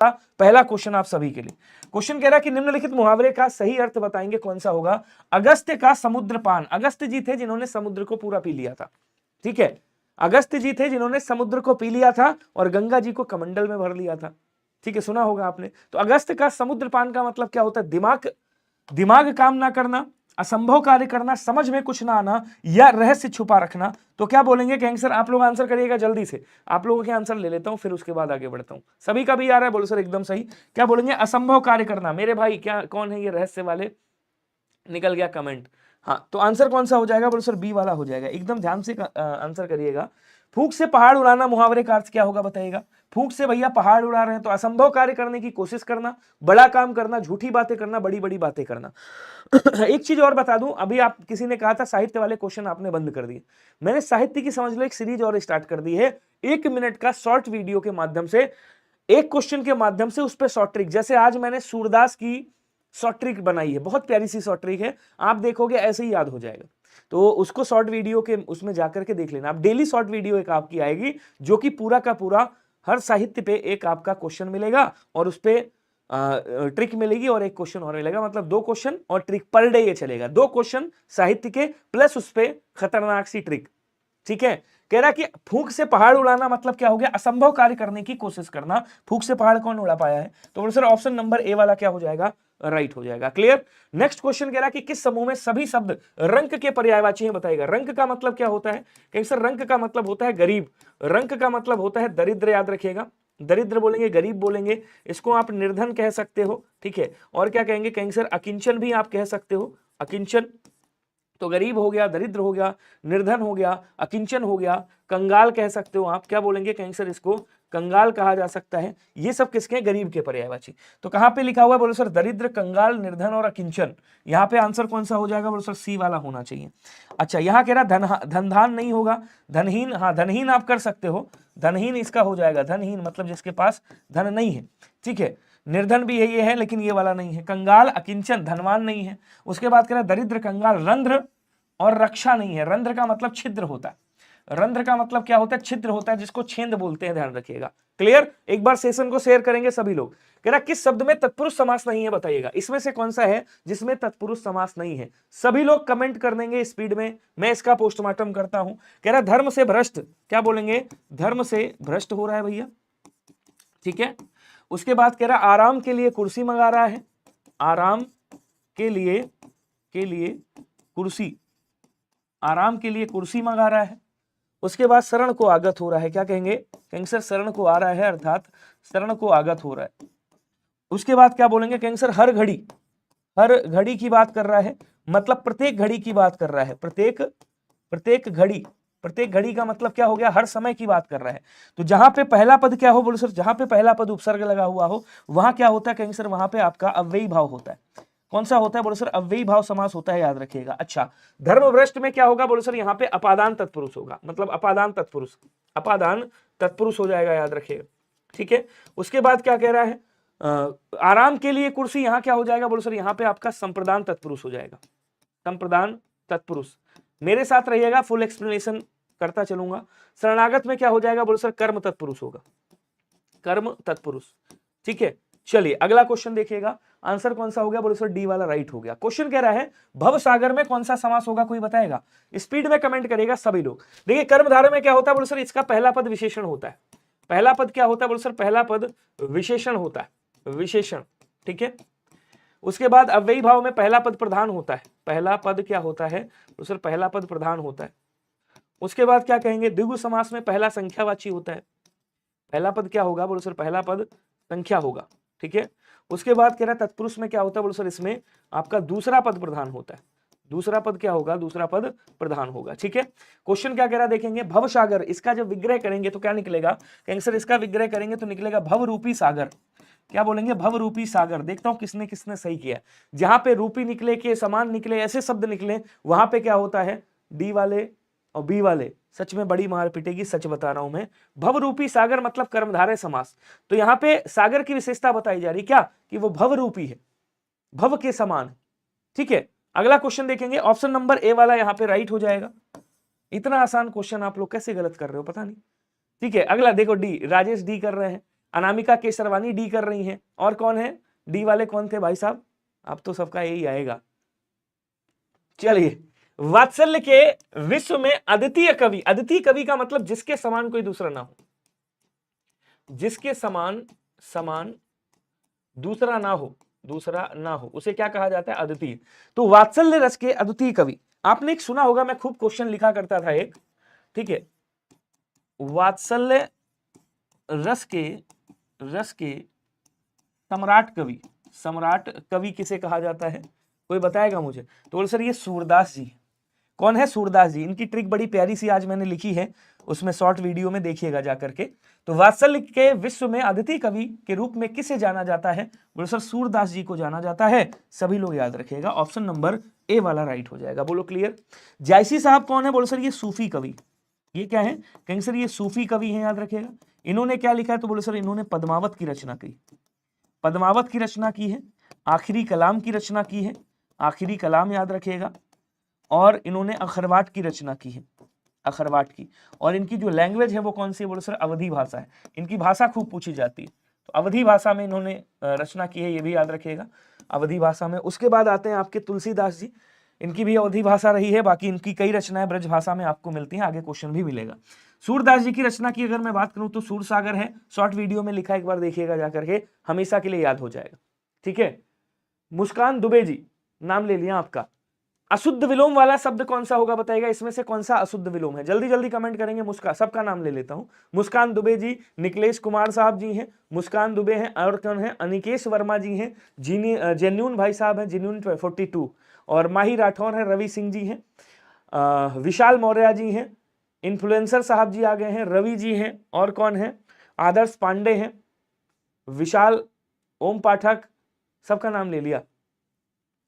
पहला क्वेश्चन आप सभी के लिए। क्वेश्चन कह रहा है कि निम्नलिखित मुहावरे का सही अर्थ बताएंगे, कौन सा होगा? अगस्त्य का समुद्र पान। अगस्त्य जी थे जिन्होंने समुद्र को पूरा पी लिया था, ठीक है, अगस्त्य जी थे जिन्होंने समुद्र को पी लिया था और गंगा जी को कमंडल में भर लिया था, ठीक है, सुना होगा आपने। तो अगस्त्य का समुद्र पान का मतलब क्या होता है? दिमाग काम ना करना, असंभव कार्य करना, समझ में कुछ ना आना या रहस्य छुपा रखना। तो क्या बोलेंगे? कहेंगे सर आप लोग आंसर करिएगा जल्दी से, आप लोगों के आंसर ले लेता हूं, फिर उसके बाद आगे बढ़ता हूं। सभी का भी आ रहा है? बोलो सर एकदम सही। क्या बोलेंगे? असंभव कार्य करना। मेरे भाई क्या कौन है ये रहस्य वाले? निकल गया कमेंट। हाँ, तो आंसर कौन सा हो जाएगा? बोलो सर बी वाला हो जाएगा। एकदम ध्यान से आंसर करिएगा। फूंक से पहाड़ उड़ाना मुहावरे का अर्थ क्या होगा बताइएगा? फूंक से भैया पहाड़ उड़ा रहे हैं तो असंभव कार्य करने की कोशिश करना, बड़ा काम करना, झूठी बातें करना, बड़ी बड़ी बातें करना। एक चीज और बता दूं, अभी आप किसी ने कहा था साहित्य वाले क्वेश्चन आपने बंद कर दिए। मैंने साहित्य की समझ लो एक सीरीज और स्टार्ट कर दी है, 1 मिनट का शॉर्ट वीडियो के माध्यम से, एक क्वेश्चन के माध्यम से उस पर शॉर्ट ट्रिक। जैसे आज मैंने सूरदास की शॉर्ट ट्रिक बनाई है, बहुत प्यारी सी शॉर्ट ट्रिक है, आप देखोगे ऐसे ही याद हो जाएगा। तो उसको शॉर्ट वीडियो के उसमें जाकर के देख लेना। आप डेली शॉर्ट वीडियो एक आपकी आएगी जो कि पूरा का पूरा हर साहित्य पे एक आपका क्वेश्चन मिलेगा और उस पे ट्रिक मिलेगी और एक क्वेश्चन और मिलेगा, मतलब 2 क्वेश्चन और ट्रिक पर डे ये चलेगा। 2 क्वेश्चन साहित्य के प्लस उस पे खतरनाक सी ट्रिक, ठीक है। कह रहा कि फूंक से पहाड़ उड़ाना मतलब क्या हो गया? असंभव कार्य करने की कोशिश करना। फूंक से पहाड़ कौन उड़ा पाया है? तो सर ऑप्शन नंबर ए वाला क्या हो जाएगा? राइट हो जाएगा। क्लियर। नेक्स्ट क्वेश्चन कह रहा कि किस समूह में सभी शब्द रंक के पर्यायवाची हैं बताएगा? रंक का मतलब क्या होता है? कहेंगे सर रंक का मतलब होता है गरीब, रंक का मतलब होता है दरिद्र, याद रखिएगा। दरिद्र बोलेंगे, गरीब बोलेंगे, इसको आप निर्धन कह सकते हो, ठीक है। और क्या कहेंगे? कहेंगे सर अकिंचन भी आप कह सकते हो। अकिंचन तो गरीब हो गया, दरिद्र हो गया, निर्धन हो गया, अकिंचन हो गया, कंगाल कह सकते हो आप। क्या बोलेंगे? कहेंगे सर इसको कंगाल कहा जा सकता है। ये सब किसके हैं? गरीब के पर्यायवाची। तो कहां पे लिखा हुआ है? बोलो सर दरिद्र, कंगाल, निर्धन और अकिंचन। यहाँ पे आंसर कौन सा हो जाएगा? बोलो सर सी वाला होना चाहिए। अच्छा, यहाँ कह रहा धनधान नहीं होगा, धनहीन। हाँ, धनहीन आप कर सकते हो, धनहीन इसका हो जाएगा। धनहीन मतलब जिसके पास धन नहीं है, ठीक है। निर्धन भी ये है लेकिन ये वाला नहीं है। कंगाल, अकिंचन, धनवान नहीं है। उसके बाद कह रहा दरिद्र, कंगाल, रंध्र और रक्षा नहीं है। रंध्र का मतलब छिद्र होता है। रंध्र का मतलब क्या होता है? छिद्र होता है, जिसको छेद बोलते हैं, ध्यान रखिएगा। क्लियर। एक बार सेशन को शेयर करेंगे सभी लोग। कह रहा किस शब्द में तत्पुरुष समास नहीं है बताइएगा? इसमें से कौन सा है जिसमें तत्पुरुष समास नहीं है? सभी लोग कमेंट कर देंगे स्पीड में, मैं इसका पोस्टमार्टम करता हूं। कह रहा धर्म से भ्रष्ट। क्या बोलेंगे? धर्म से भ्रष्ट हो रहा है भैया, ठीक है। उसके बाद कह रहा आराम के लिए कुर्सी मंगा रहा है। आराम के लिए कुर्सी, आराम के लिए कुर्सी मंगा रहा है। उसके बाद शरण को आगत हो रहा है। क्या कहेंगे? कहेंगे सर शरण को आ रहा है, अर्थात शरण को आगत हो रहा है। उसके बाद क्या बोलेंगे? कहेंगे सर हर घड़ी की बात कर रहा है, मतलब प्रत्येक घड़ी की बात कर रहा है। प्रत्येक घड़ी का मतलब क्या हो गया? हर समय की बात कर रहा है। तो जहां पे पहला पद क्या हो? बोलो सर जहां पे पहला पद उपसर्ग लगा हुआ हो वहां क्या होता है? कहेंगे सर वहां पे आपका अव्ययी भाव होता है। कौन सा होता है? बोलो सर अव्ययी भाव समास होता है, याद रखिएगा। अच्छा, धर्मभ्रष्ट में क्या होगा? बोलो सर यहाँ पे अपादान तत्पुरुष होगा, मतलब अपादान तत्पुरुष हो जाएगा, याद रखिएगा, ठीक है। उसके बाद क्या कह रहा है? आराम के लिए कुर्सी, यहां क्या हो जाएगा? बोलो सर यहाँ पे आपका संप्रदान तत्पुरुष हो जाएगा। संप्रदान तत्पुरुष, मेरे साथ रहिएगा, फुल एक्सप्लेनेशन करता चलूंगा। शरणागत में क्या हो जाएगा? बोलो सर कर्म तत्पुरुष होगा, कर्म तत्पुरुष, ठीक है। चलिए अगला क्वेश्चन देखिएगा, आंसर कौन सा हो गया? बोलो सर डी वाला राइट हो गया। क्वेश्चन कह रहा है भव सागर में कौन सा समास होगा? कोई बताएगा? स्पीड में कमेंट करेगा सभी लोग। देखिए कर्मधारय में क्या होता है? बोलो सर इसका पहला पद विशेषण होता है। पहला पद क्या होता है? बोलो सर पहला पद विशेषण होता है, विशेषण, ठीक है। उसके बाद अव्ययी भाव में पहला पद प्रधान होता है। पहला पद क्या होता है? तो सर पहला पद प्रधान होता है। उसके बाद क्या कहेंगे? द्विगु समास में पहला संख्यावाची होता है। पहला पद क्या होगा? बोलो सर पहला पद संख्या होगा, ठीक है। उसके बाद कह रहा है तत्पुरुष में क्या होता है? बोलो सर इसमें आपका दूसरा पद प्रधान होता है। दूसरा पद क्या होगा? दूसरा पद प्रधान होगा, ठीक है। क्वेश्चन क्या कह रहा है देखेंगे, भवसागर, इसका जब विग्रह करेंगे तो क्या निकलेगा? कहेंगे सर इसका विग्रह करेंगे तो निकलेगा भव रूपी सागर। क्या बोलेंगे? भव रूपी सागर। देखता हूं किसने किसने सही किया। जहां पे रूपी निकले, के समान निकले, ऐसे शब्द निकले, वहां पे क्या होता है? डी वाले और बी वाले सच में बड़ी मार पिटेगी, सच बता रहा हूं मैं। भव रूपी सागर मतलब कर्मधारय समास। तो यहां पे सागर की विशेषता बताई जा रही, क्या? कि वो भव रूपी है, भव के समान, ठीक है। अगला क्वेश्चन देखेंगे, ऑप्शन नंबर ए वाला यहां पे राइट हो जाएगा। इतना आसान क्वेश्चन आप लोग कैसे गलत कर रहे हो, पता नहीं, ठीक है। अगला देखो डी, राजेश डी कर रहे हैं। अनामिका केसरवानी डी कर रही हैं। और कौन है डी वाले, कौन थे भाई साहब? अब तो सबका यही आएगा। चलिए, वात्सल्य के विश्व में अद्वितीय कवि, अद्वितीय कवि का मतलब जिसके समान कोई दूसरा ना हो, जिसके समान दूसरा ना हो, उसे क्या कहा जाता है? अद्वितीय। तो वात्सल्य रस के अद्वितीय कवि, आपने एक सुना होगा, मैं खूब क्वेश्चन लिखा करता था एक, ठीक है, वात्सल्य रस के सम्राट कवि किसे कहा जाता है? कोई बताएगा मुझे? तो बोले सर ये सूरदास जी। कौन है? सूरदास जी। इनकी ट्रिक बड़ी प्यारी सी आज मैंने लिखी है, उसमें शॉर्ट वीडियो में देखिएगा जाकर के। तो वात्सल्य के विश्व में अद्वितीय कवि के रूप में किसे जाना जाता है? बोलो सर सूरदास जी को जाना जाता है। सभी लोग याद रखिएगा, ऑप्शन नंबर ए वाला राइट हो जाएगा। बोलो क्लियर। जायसी साहब कौन है? बोलो सर ये सूफी कवि। ये क्या है? कहेंगे सर ये सूफी कवि है, याद रखिएगा। इन्होंने क्या लिखा है? तो बोलो सर इन्होंने पद्मावत की रचना की, पद्मावत की रचना की है, आखिरी कलाम की रचना की है, आखिरी कलाम याद रखिएगा। और इन्होंने अखरवाट की रचना की है, अखरवाट की। और इनकी जो लैंग्वेज है वो कौन सी है? बोलो सर अवधी भाषा है। इनकी भाषा खूब पूछी जाती है, तो अवधी भाषा में इन्होंने रचना की है, ये भी याद रखिएगा, अवधी भाषा में। उसके बाद आते हैं आपके तुलसीदास जी, इनकी भी अवधी भाषा रही है, बाकी इनकी कई रचनाएं ब्रज भाषा में आपको मिलती हैं, आगे क्वेश्चन भी मिलेगा। सूरदास जी की रचना की अगर मैं बात करूं तो सूर सागर है, शॉर्ट वीडियो में लिखा, एक बार देखिएगा जाकर के, हमेशा के लिए याद हो जाएगा, ठीक है। मुस्कान दुबे जी, नाम ले लिया आपका। अशुद्ध विलोम वाला शब्द कौन सा होगा बताइएगा, इसमें से कौन सा अशुद्ध विलोम है? जल्दी जल्दी कमेंट करेंगे। मुस्कान, सबका नाम ले लेता हूं। मुस्कान दुबे जी, निकलेश कुमार साहब जी हैं, मुस्कान दुबे हैं, और कौन है? अनिकेश वर्मा जी हैं, जेन्यून भाई साहब हैं, जेन्यून 42, और माही राठौर है, रवि सिंह जी हैं, विशाल मौर्य जी हैं, इन्फ्लुएंसर साहब जी आ गए हैं, रवि जी हैं, और कौन है? आदर्श पांडे हैं, विशाल, ओम पाठक, सबका नाम ले लिया,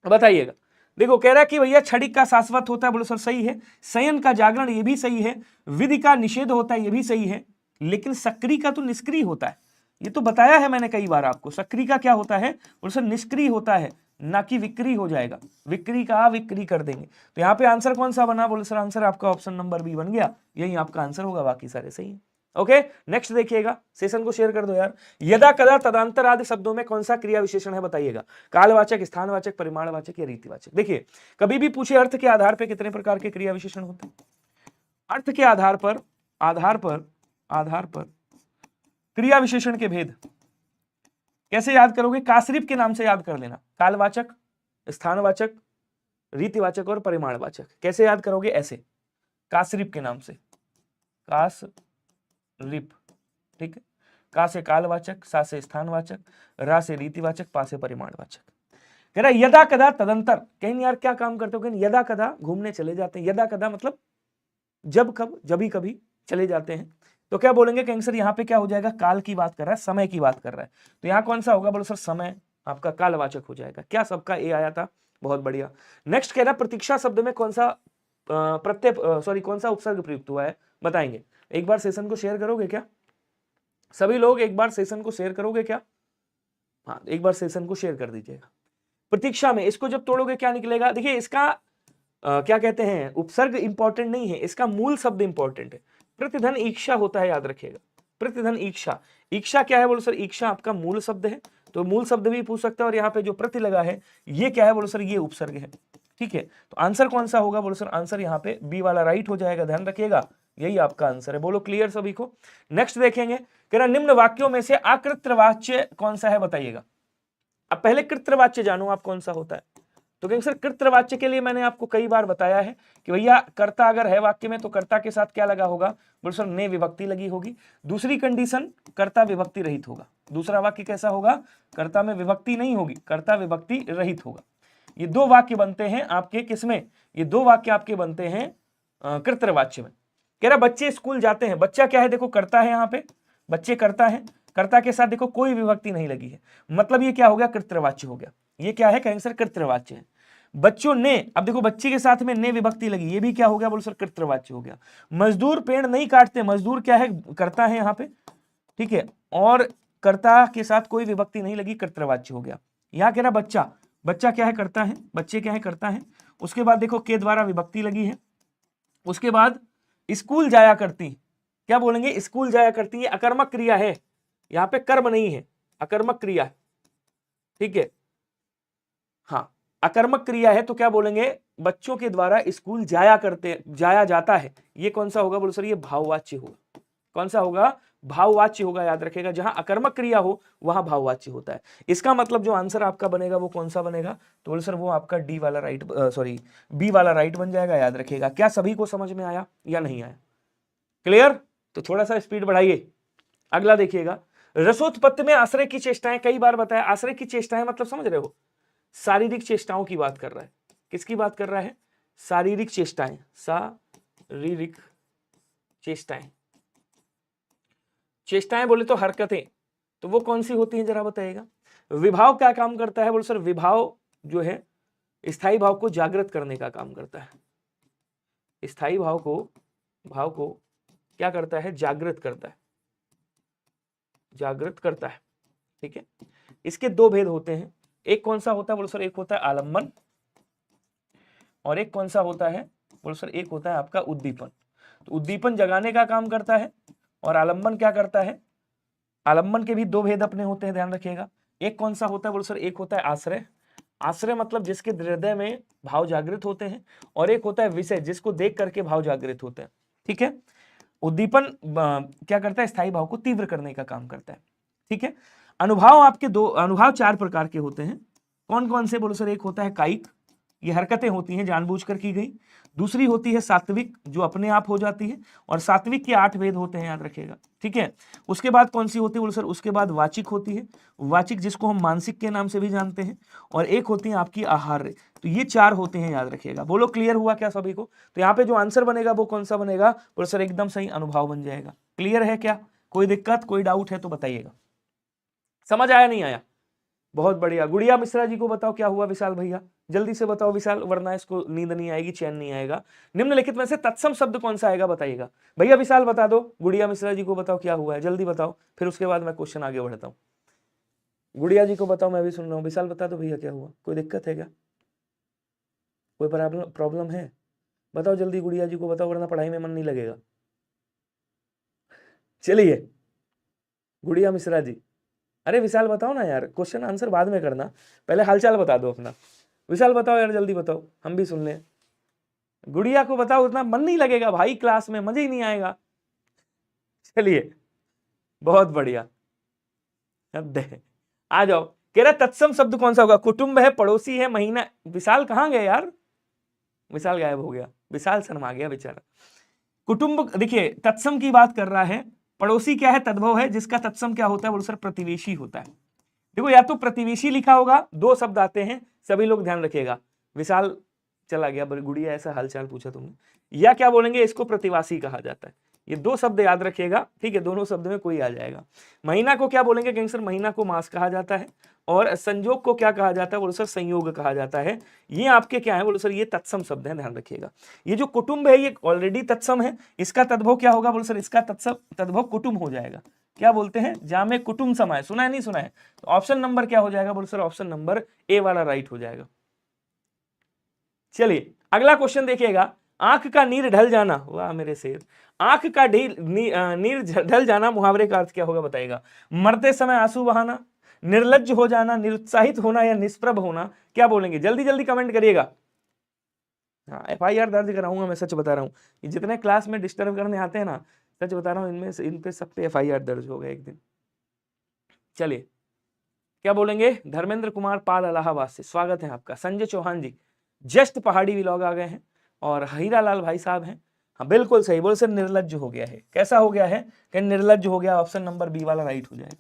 बताइएगा। देखो कह रहा है कि भैया क्षणिक का शाश्वत होता है, बोलो सर सही है। शयन का जागरण, ये भी सही है। विधि का निषेध होता है, ये भी सही है। लेकिन सक्रिय का तो निष्क्रिय होता है, ये तो बताया है मैंने कई बार आपको। सक्रिय का क्या होता है? बोलो सर निष्क्रिय होता है, ना कि विक्री हो जाएगा, विक्री का विक्री कर देंगे। तो यहाँ पे आंसर कौन सा बना? बोलो सर आंसर आपका ऑप्शन नंबर बी बन गया, यही आपका आंसर होगा, बाकी सारे सही है। ओके, नेक्स्ट देखिएगा, सेशन को शेयर कर दो यार। यदा कदा तदंतर आदि शब्दों में कौन सा क्रिया विशेषण है बताइएगा? कालवाचक, स्थानवाचक, परिमाणवाचक या रीतिवाचक? देखिए कभी भी पूछे अर्थ के आधार पर कितने प्रकार के क्रिया विशेषण होते हैं? अर्थ के आधार पर क्रिया विशेषण के भेद कैसे याद करोगे? कासरिप के नाम से याद कर लेना। कालवाचक, स्थानवाचक, रीतिवाचक और परिमाणवाचक। कैसे याद करोगे? ऐसे, कासरिप के नाम से, कासरिप, ठीक है। का से कालवाचक, सा से स्थानवाचक, रा से रीतिवाचक, पा से परिमाणवाचक। कह रहा यदा कदा तदंतर, कहीं यार क्या काम करते हो? कहीं यदा कदा घूमने चले जाते हैं। यदा कदा मतलब जब कब, जभी कभी चले जाते हैं। तो क्या बोलेंगे? कहेंगे सर यहाँ पे क्या हो जाएगा? काल की बात कर रहा है, समय की बात कर रहा है। तो यहाँ कौन सा होगा? बोलो सर समय आपका कालवाचक हो जाएगा। क्या सबका ए आया था? बहुत बढ़िया। नेक्स्ट कह रहा प्रतीक्षा शब्द में कौन सा कौन सा उपसर्ग प्रयुक्त हुआ है बताएंगे? एक बार सेशन को शेयर करोगे क्या सभी लोग? एक बार सेशन को शेयर करोगे क्या? हाँ, एक बार सेशन को शेयर कर दीजिएगा। प्रतीक्षा में इसको जब तोड़ोगे क्या निकलेगा? देखिए इसका क्या कहते हैं, उपसर्ग इंपॉर्टेंट नहीं है, इसका मूल शब्द इंपॉर्टेंट है। प्रतिधन ईक्षा होता है, याद रखिएगा। प्रतिधन ईक्षा, ईक्षा क्या है? बोलो सर ईक्षा आपका मूल शब्द है, तो मूल शब्द भी पूछ सकता है। और यहाँ पे जो प्रति लगा है ये क्या है? बोलो सर ये उपसर्ग है, ठीक है। तो आंसर कौन सा होगा? बोलो सर आंसर यहाँ पे बी वाला राइट हो जाएगा, ध्यान रखिएगा, यही आपका आंसर है। बोलो क्लियर सभी को। नेक्स्ट देखेंगे, कह रहा निम्न वाक्यों में से अकृत्रवाच्य कौन सा है बताइएगा? अब पहले कृत्रवाच्य जानो आप कौन सा होता है। तो कहेंगे सर कृत्रवाच्य के लिए मैंने आपको कई बार बताया है कि भैया कर्ता अगर है वाक्य में तो कर्ता के साथ क्या लगा होगा? बोलो सर ने विभक्ति लगी होगी। दूसरी कंडीशन, कर्ता विभक्ति रहित होगा। दूसरा वाक्य कैसा होगा? कर्ता में विभक्ति नहीं होगी, कर्ता विभक्ति रहित होगा। ये दो वाक्य बनते हैं आपके किसमें? ये दो वाक्य आपके बनते हैं कृत्रवाच्य में। कह रहा बच्चे स्कूल जाते हैं, बच्चा क्या है? देखो कर्ता है, यहाँ पे बच्चे कर्ता है, कर्ता के साथ देखो कोई विभक्ति नहीं लगी है, मतलब ये क्या हो गया? कृत्रवाच्य हो गया। ये क्या है? कहेंगे सर कृत्रवाच्य है। बच्चों ने, अब देखो बच्चे के साथ में ने विभक्ति लगी, ये भी क्या हो गया? बोलो सर कृत्रवाच्य हो गया। मजदूर पेड़ नहीं काटते, मजदूर क्या है? कर्ता है यहाँ पे, ठीक है, और कर्ता के साथ कोई विभक्ति नहीं लगी, कृत्रवाच्य हो गया। यहाँ कह रहा बच्चा, बच्चा क्या है? करता है, बच्चे क्या है? करता है। उसके बाद देखो के द्वारा विभक्ति लगी है। उसके बाद स्कूल जाया करती, क्या बोलेंगे? स्कूल जाया करती, ये अकर्मक क्रिया है, यहां पे कर्म नहीं है, अकर्मक क्रिया है, ठीक है। हाँ, अकर्मक क्रिया है तो क्या बोलेंगे, बच्चों के द्वारा स्कूल जाया जाता है, ये कौन सा होगा, बोलो सर ये भाववाच्य होगा। कौन सा होगा, भाववाच्य होगा, याद रखेगा। जहां अकर्मक क्रिया हो वहां भाववाच्य होता है। इसका मतलब जो आंसर आपका बनेगा वो कौन सा बनेगा, तो बोलो सर वो आपका डी वाला राइट, सॉरी बी वाला राइट बन जाएगा, याद रखेगा। क्या सभी को समझ में आया या नहीं आया, क्लियर? तो थोड़ा सा स्पीड बढ़ाइए। अगला देखिएगा, रसोत्पत्ति में आश्रय की चेष्टाएं, कई बार बताया। आश्रय की चेष्टाएं मतलब समझ रहे हो, शारीरिक चेष्टाओं की बात कर रहा है। किसकी बात कर रहा है, शारीरिक चेष्टाएं, शारीरिक चेष्टाएं। चेष्टाएं बोले तो हरकतें, तो वो कौन सी होती हैं जरा बताइएगा। विभाव क्या काम करता है, बोले सर विभाव जो है स्थायी भाव को जागृत करने का काम करता है। स्थायी भाव को क्या करता है, जागृत करता है, जागृत करता है, ठीक है। इसके दो भेद होते हैं, एक कौन सा होता है, बोलो सर एक होता है आलम्बन, और एक कौन सा होता है, बोलो सर एक होता है आपका उद्दीपन। तो उद्दीपन जगाने का काम करता है और आलम्बन क्या करता है, आलम्बन के भी दो भेद अपने होते हैं, ध्यान रखिएगा। एक कौन सा होता है, बोलो सर एक होता है आश्रय। आश्रय मतलब जिसके हृदय में भाव जागृत होते हैं, और एक होता है विषय, जिसको देख करके भाव जागृत होते हैं, ठीक है। उद्दीपन क्या करता है, स्थायी भाव को तीव्र करने का काम करता है, ठीक है। अनुभाव आपके अनुभाव चार प्रकार के होते हैं। कौन कौन से, बोलो सर एक होता है कायिक, ये हरकतें होती हैं जानबूझकर की गई। दूसरी होती है सात्विक, जो अपने आप हो जाती है, और सात्विक के 8 भेद होते हैं, याद रखिएगा, ठीक है। उसके बाद कौन सी होती है, बोलो सर उसके बाद वाचिक होती है, वाचिक जिसको हम मानसिक के नाम से भी जानते हैं, और एक होती है आपकी आहार्य। तो ये 4 होते हैं, याद रखिएगा। बोलो क्लियर हुआ क्या सभी को? तो यहाँ पे जो आंसर बनेगा वो कौन सा बनेगा, बोलो सर एकदम सही अनुभाव बन जाएगा। क्लियर है क्या, कोई दिक्कत कोई डाउट है तो बताइएगा। समझ आया नहीं आया? बहुत बढ़िया। गुड़िया मिश्रा जी को बताओ क्या हुआ, विशाल भैया जल्दी से बताओ विशाल, वरना इसको नींद नहीं आएगी, चैन नहीं आएगा। निम्नलिखित में से तत्सम शब्द कौन सा आएगा बताइएगा। भैया विशाल बता दो, गुड़िया मिश्रा जी को बताओ क्या हुआ है, जल्दी बताओ, फिर उसके बाद मैं क्वेश्चन आगे बढ़ता हूँ। गुड़िया जी को बताओ, मैं भी सुन रहा हूँ। विशाल बता दो भैया क्या हुआ, कोई दिक्कत है क्या, कोई प्रॉब्लम है, बताओ जल्दी, गुड़िया जी को बताओ, वरना पढ़ाई में मन नहीं लगेगा। चलिए गुड़िया मिश्रा जी, अरे विशाल बताओ ना यार, क्वेश्चन आंसर बाद में करना, पहले हालचाल बता दो अपना। विशाल बताओ यार, जल्दी बताओ, हम भी सुन लें। गुड़िया को बताओ, उतना मन नहीं लगेगा भाई, क्लास में मजा ही नहीं आएगा। चलिए बहुत बढ़िया, आ जाओ। कह रहा तत्सम शब्द कौन सा होगा, कुटुंब है, पड़ोसी है, महीना। विशाल कहाँ गए यार, विशाल गायब हो गया, विशाल शर्मा गया बेचारा। कुटुंब, देखिए तत्सम की बात कर रहा है। पड़ोसी क्या है, तद्भव है, जिसका तत्सम क्या होता है, बोलो सर प्रतिवेशी होता है। देखो या तो प्रतिवेशी लिखा होगा, दो शब्द आते हैं, सभी लोग ध्यान रखिएगा। विशाल चला गया, गुड़िया ऐसा हालचाल पूछा तुमने, या क्या बोलेंगे, इसको प्रतिवासी कहा जाता है। ये दो शब्द याद रखिएगा, ठीक है, दोनों शब्द में कोई आ जाएगा। महीना को क्या बोलेंगे, कहेंगे सर महीना को मास कहा जाता है, और संयोग को क्या कहा जाता है, बोलो सर संयोग कहा जाता है। ये आपके क्या है, बोलो सर ये तत्सम शब्द है, ध्यान रखिएगा। ये जो कुटुंब है ये ऑलरेडी तत्सम है, इसका तद्भव क्या होगा, बोलो सर इसका तद्भव कुटुंब हो जाएगा। क्या बोलते हैं, जामे कुटुंब समाए, सुना है नहीं सुना है? तो ऑप्शन नंबर क्या हो जाएगा, बोलो सर ऑप्शन नंबर ए वाला राइट हो जाएगा। चलिए अगला क्वेश्चन देखिएगा, आंख का नीर ढल जाना, वाह मेरे शेर, आंख का नीर ढल जाना मुहावरे का अर्थ क्या होगा बताइएगा। मरते समय आंसू बहाना, निर्लज्ज हो जाना, निरुत्साहित होना, या निष्प्रभ होना, क्या बोलेंगे, जल्दी जल्दी कमेंट करिएगा। हाँ FIR दर्ज कराऊंगा, मैं सच बता रहा हूँ, जितने क्लास में डिस्टर्ब करने आते हैं ना, सच बता रहा हूँ, इनमें इन पे सब पे FIR दर्ज होगा एक दिन। चलिए क्या बोलेंगे, धर्मेंद्र कुमार पाल इलाहाबाद से स्वागत है आपका। संजय चौहान जी जस्ट पहाड़ी व्लॉग आ गए हैं, और हीरालाल भाई साहब हैं, हाँ बिल्कुल सही, बोल सर निर्लज्ज हो गया है, कैसा हो गया है, कि निर्लज्ज हो गया, ऑप्शन नंबर बी वाला राइट हो जाएगा।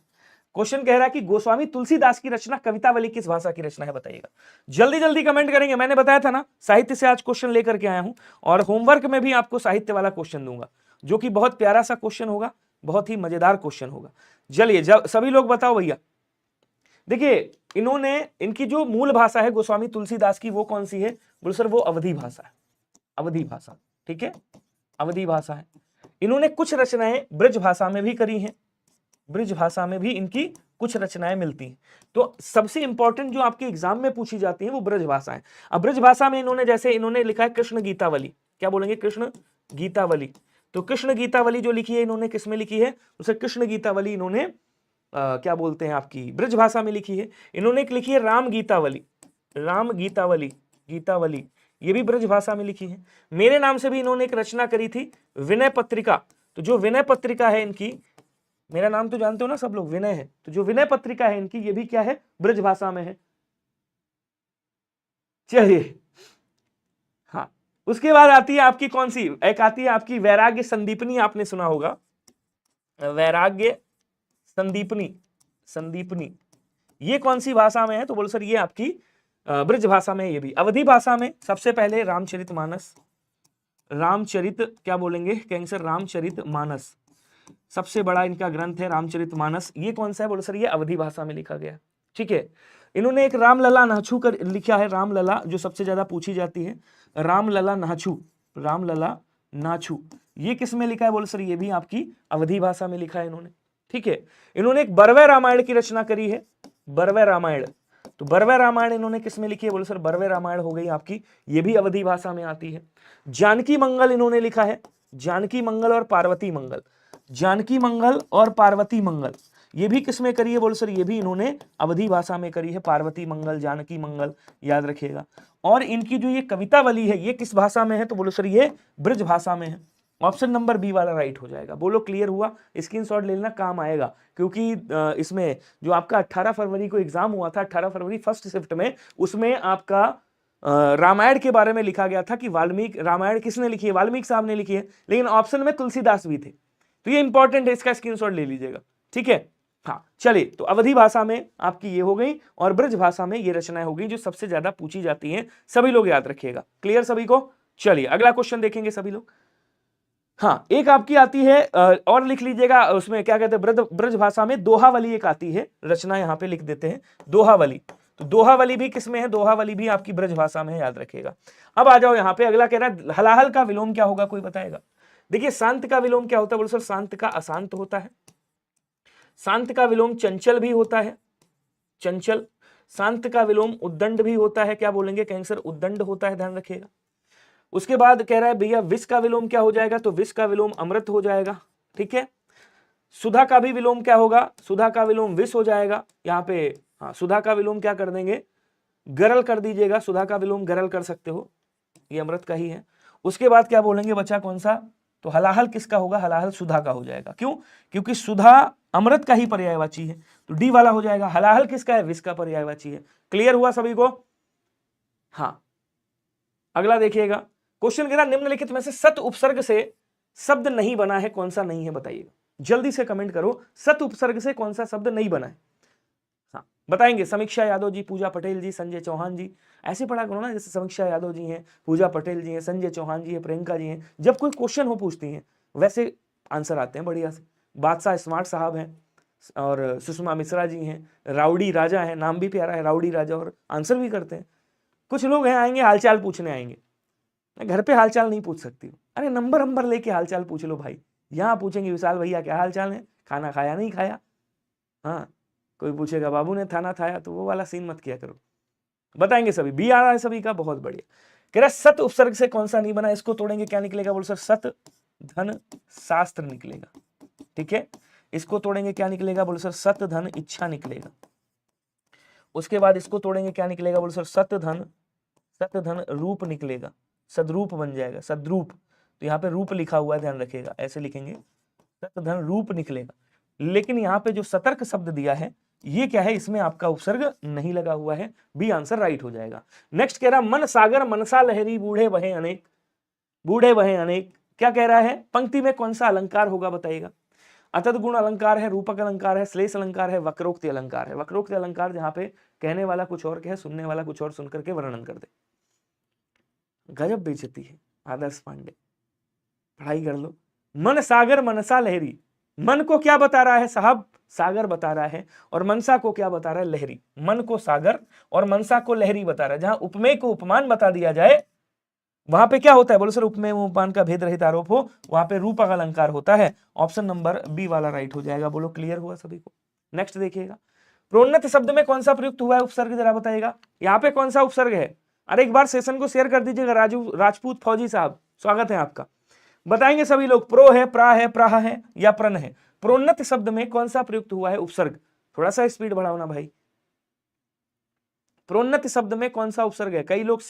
क्वेश्चन कह रहा है कि गोस्वामी तुलसीदास की रचना कवितावली किस भाषा की रचना है बताइएगा। जल्दी जल्दी कमेंट करेंगे, मैंने बताया था ना साहित्य से आज क्वेश्चन लेकर के आया हूं, और होमवर्क में भी आपको साहित्य वाला क्वेश्चन दूंगा, जो कि बहुत प्यारा सा क्वेश्चन होगा, बहुत ही मजेदार क्वेश्चन होगा। चलिए सभी लोग बताओ भैया। देखिए इन्होंने, इनकी जो मूल भाषा है गोस्वामी तुलसीदास की, वो कौन सी है, बोलो सर वो अवधी भाषा है, अवधी भाषा, ठीक है, अवधी भाषा है। इन्होंने कुछ रचनाएं ब्रज भाषा में भी करी हैं, ब्रज भाषा में भी इनकी कुछ रचनाएं मिलती हैं। तो सबसे इंपॉर्टेंट जो आपके एग्जाम में पूछी जाती है वो ब्रज भाषा है। अब ब्रज भाषा में इन्होंने, जैसे इन्होंने लिखा है कृष्ण गीतावली, क्या बोलेंगे, कृष्ण गीतावली। तो कृष्ण गीतावली जो लिखी है इन्होंने किसमें लिखी है, उसे कृष्ण गीतावली इन्होंने क्या बोलते हैं आपकी ब्रज भाषा में लिखी है। इन्होंने एक लिखी है राम गीतावली, राम गीतावली, गीतावली ये भी ब्रज भाषा में लिखी है। मेरे नाम से भी इन्होंने एक रचना करी थी विनय पत्रिका, तो जो विनय पत्रिका है इनकी, मेरा नाम तो जानते हो ना सब लोग, विनय है, तो जो विनय पत्रिका है इनकी ये भी क्या है, ब्रज भाषा में है। चलिए हाँ, उसके बाद आती है आपकी कौन सी, एक आती है आपकी वैराग्य संदीपनी, आपने सुना होगा वैराग्य संदीपनी, संदीपनी ये कौन सी भाषा में है, तो बोलो सर ये आपकी ब्रज भाषा में है। ये भी अवधी भाषा में सबसे पहले रामचरितमानस, रामचरित क्या बोलेंगे, कहेंगे सर रामचरितमानस, सबसे बड़ा इनका ग्रंथ है रामचरितमानस। ये कौन सा है, बोलो सर ये अवधी भाषा में लिखा गया। ठीक है, इन्होंने एक रामलला नाछू कर लिखा है, रामलला जो सबसे ज्यादा पूछी जाती है, रामलला नाछू, रामलला नाछू ये किस में लिखा है, बोलो सर ये भी आपकी अवधी भाषा में लिखा है इन्होंने। ठीक है, इन्होंने एक बरवे रामायण की रचना करी है, बरवे रामायण, तो बरवे रामायण इन्होंने किस में लिखी है, बोलो सर बरवे रामायण हो गई आपकी, ये भी अवधी भाषा में आती है। जानकी मंगल इन्होंने लिखा है, जानकी मंगल और पार्वती मंगल, जानकी मंगल और पार्वती मंगल ये भी किस में करी है, बोलो सर ये भी इन्होंने अवधी भाषा में करी है, पार्वती मंगल जानकी मंगल याद रखिएगा। और इनकी जो ये कवितावली है ये किस भाषा में है, तो बोलो सर ये ब्रज भाषा में है। ऑप्शन नंबर बी वाला राइट हो जाएगा। बोलो क्लियर हुआ, स्क्रीनशॉट ले लेना काम आएगा, क्योंकि इसमें जो आपका 18 फरवरी को एग्जाम हुआ था, 18 फरवरी फर्स्ट शिफ्ट में, उसमें आपका रामायण के बारे में लिखा गया था कि वाल्मीकि, रामायण किसने लिखी है, वाल्मीकि साहब ने लिखी है, लेकिन ऑप्शन में तुलसीदास भी थे, तो ये इंपॉर्टेंट है, इसका स्क्रीनशॉट ले लीजिएगा। ठीक है, हाँ चलिए, तो अवधी भाषा में आपकी ये हो गई और ब्रज भाषा में ये रचनाएं हो गई जो सबसे ज्यादा पूछी जाती हैं, सभी लोग याद रखिएगा। क्लियर सभी को? चलिए अगला क्वेश्चन देखेंगे सभी लोग। हाँ, एक आपकी आती है और लिख लीजिएगा, उसमें क्या कहते हैं ब्रज भाषा में दोहावली एक आती है रचना, यहां पे लिख देते हैं दोहावली, तो दोहावली भी किसमें है, दोहावली भी आपकी ब्रज भाषा में है, याद रखिएगा। अब आ जाओ यहाँ पे, अगला कह रहा है हलाहल का विलोम क्या होगा, कोई बताएगा? देखिए शांत का विलोम क्या होता है, बोलो सर शांत का अशांत होता है, शांत का विलोम चंचल भी होता है, चंचल, शांत का विलोम उद्दंड भी होता है, क्या बोलेंगे, कहेंगे सर उद्दंड होता है, ध्यान रखिएगा। उसके बाद कह रहा है भैया विष का विलोम क्या हो जाएगा, तो विष का विलोम अमृत हो जाएगा। ठीक है, सुधा का भी विलोम क्या होगा, सुधा का विलोम विष हो जाएगा, यहाँ पे हाँ सुधा का विलोम क्या कर देंगे, गरल कर दीजिएगा, सुधा का विलोम गरल कर सकते हो, ये अमृत का ही है। उसके बाद क्या बोलेंगे बच्चा, कौन सा, तो हलाहल किसका होगा, हलाहल सुधा का हो जाएगा, क्यों, क्योंकि सुधा अमृत का ही पर्यायवाची है, तो डी वाला हो जाएगा। हलाहल किसका है, विष का पर्यायवाची है। क्लियर हुआ सभी को? हाँ, अगला देखिएगा, क्वेश्चन कह रहा निम्नलिखित में से सत उपसर्ग से शब्द नहीं बना है, कौन सा नहीं है बताइएगा, जल्दी से कमेंट करो, सत उपसर्ग से कौन सा शब्द नहीं बना है। हाँ बताएंगे, समीक्षा यादव जी, पूजा पटेल जी, संजय चौहान जी, ऐसे पढ़ा करो ना, जैसे समीक्षा यादव जी हैं, पूजा पटेल जी हैं, संजय चौहान जी हैं, प्रियंका जी हैं, जब कोई क्वेश्चन हो पूछती हैं वैसे आंसर आते हैं बढ़िया से। बादशाह स्मार्ट साहब हैं और सुषमा मिश्रा जी हैं, राउडी राजा है, नाम भी प्यारा है राउडी राजा, और आंसर भी करते हैं। कुछ लोग हैं आएंगे हालचाल पूछने आएंगे, घर पे हालचाल नहीं पूछ सकती हूँ, अरे नंबर लेके हालचाल पूछ लो भाई, यहाँ पूछेंगे विशाल भैया क्या हालचाल है, खाना खाया नहीं खाया, हाँ कोई पूछेगा बाबू ने खाना खाया, तो वो वाला सीन मत किया करो। बताएंगे सभी, बी आ रहा है सभी का, बहुत बढ़िया। कह रहा सत उपसर्ग से कौन सा नहीं बना, इसको तोड़ेंगे क्या निकलेगा, बोल सर सत धन शास्त्र निकलेगा। ठीक है, इसको तोड़ेंगे क्या निकलेगा, बोल सर सत धन इच्छा निकलेगा। उसके बाद इसको तोड़ेंगे क्या निकलेगा, बोल सर सत धन रूप निकलेगा, सदरूप बन जाएगा, सदरूप, तो यहाँ पे रूप लिखा हुआ है ध्यान रखिएगा, ऐसे लिखेंगे सत धन रूप निकलेगा। लेकिन यहाँ पे जो सतर्क शब्द दिया है ये क्या है, इसमें आपका उपसर्ग नहीं लगा हुआ है, बी आंसर राइट हो जाएगा। नेक्स्ट कह रहा मन सागर मनसा लहरी बूढ़े बहे अनेक, बूढ़े बहे अनेक, क्या कह रहा है, पंक्ति में कौन सा अलंकार होगा बताइएगा। अतद गुण अलंकार है, रूपक अलंकार है, श्लेष अलंकार है, वक्रोक्ति अलंकार है। वक्रोक्ति अलंकार जहां पे कहने वाला कुछ और कहे, सुनने वाला कुछ और सुनकर के वर्णन कर दे। गजब बेइज्जती है आदर्श पांडे, पढ़ाई कर लो। मन सागर मनसा लहरी, मन को क्या बता रहा है साहब, सागर बता रहा है, और मनसा को क्या बता रहा है, लहरी। मन को सागर और मनसा को लहरी बता रहा है। जहां उपमेय को उपमान बता दिया जाए वहां पे क्या होता है, बोलो सर उपमेय उपमान का भेद रहित आरोप हो, वहां पे रूपक अलंकार होता है। ऑप्शन नंबर बी वाला राइट हो जाएगा। बोलो क्लियर हुआ सभी को? नेक्स्ट देखिएगा, प्रोन्नत शब्द में कौन सा प्रयुक्त हुआ है उपसर्ग, जरा बताइएगा। यहाँ पे कौन सा उपसर्ग है, अरे एक बार सेशन को शेयर कर दीजिएगा। राजपूत फौजी साहब स्वागत है आपका। बताएंगे सभी लोग, प्रो है, प्रा है, प्राह है या प्रन है। प्रोन्नत शब्द में कौन सा प्रयुक्त हुआ है? उपसर्ग। थोड़ा सा स्पीड बढ़ाओ ना भाई। प्रोन्नत शब्द में कौन सा उपसर्ग है? कई लोग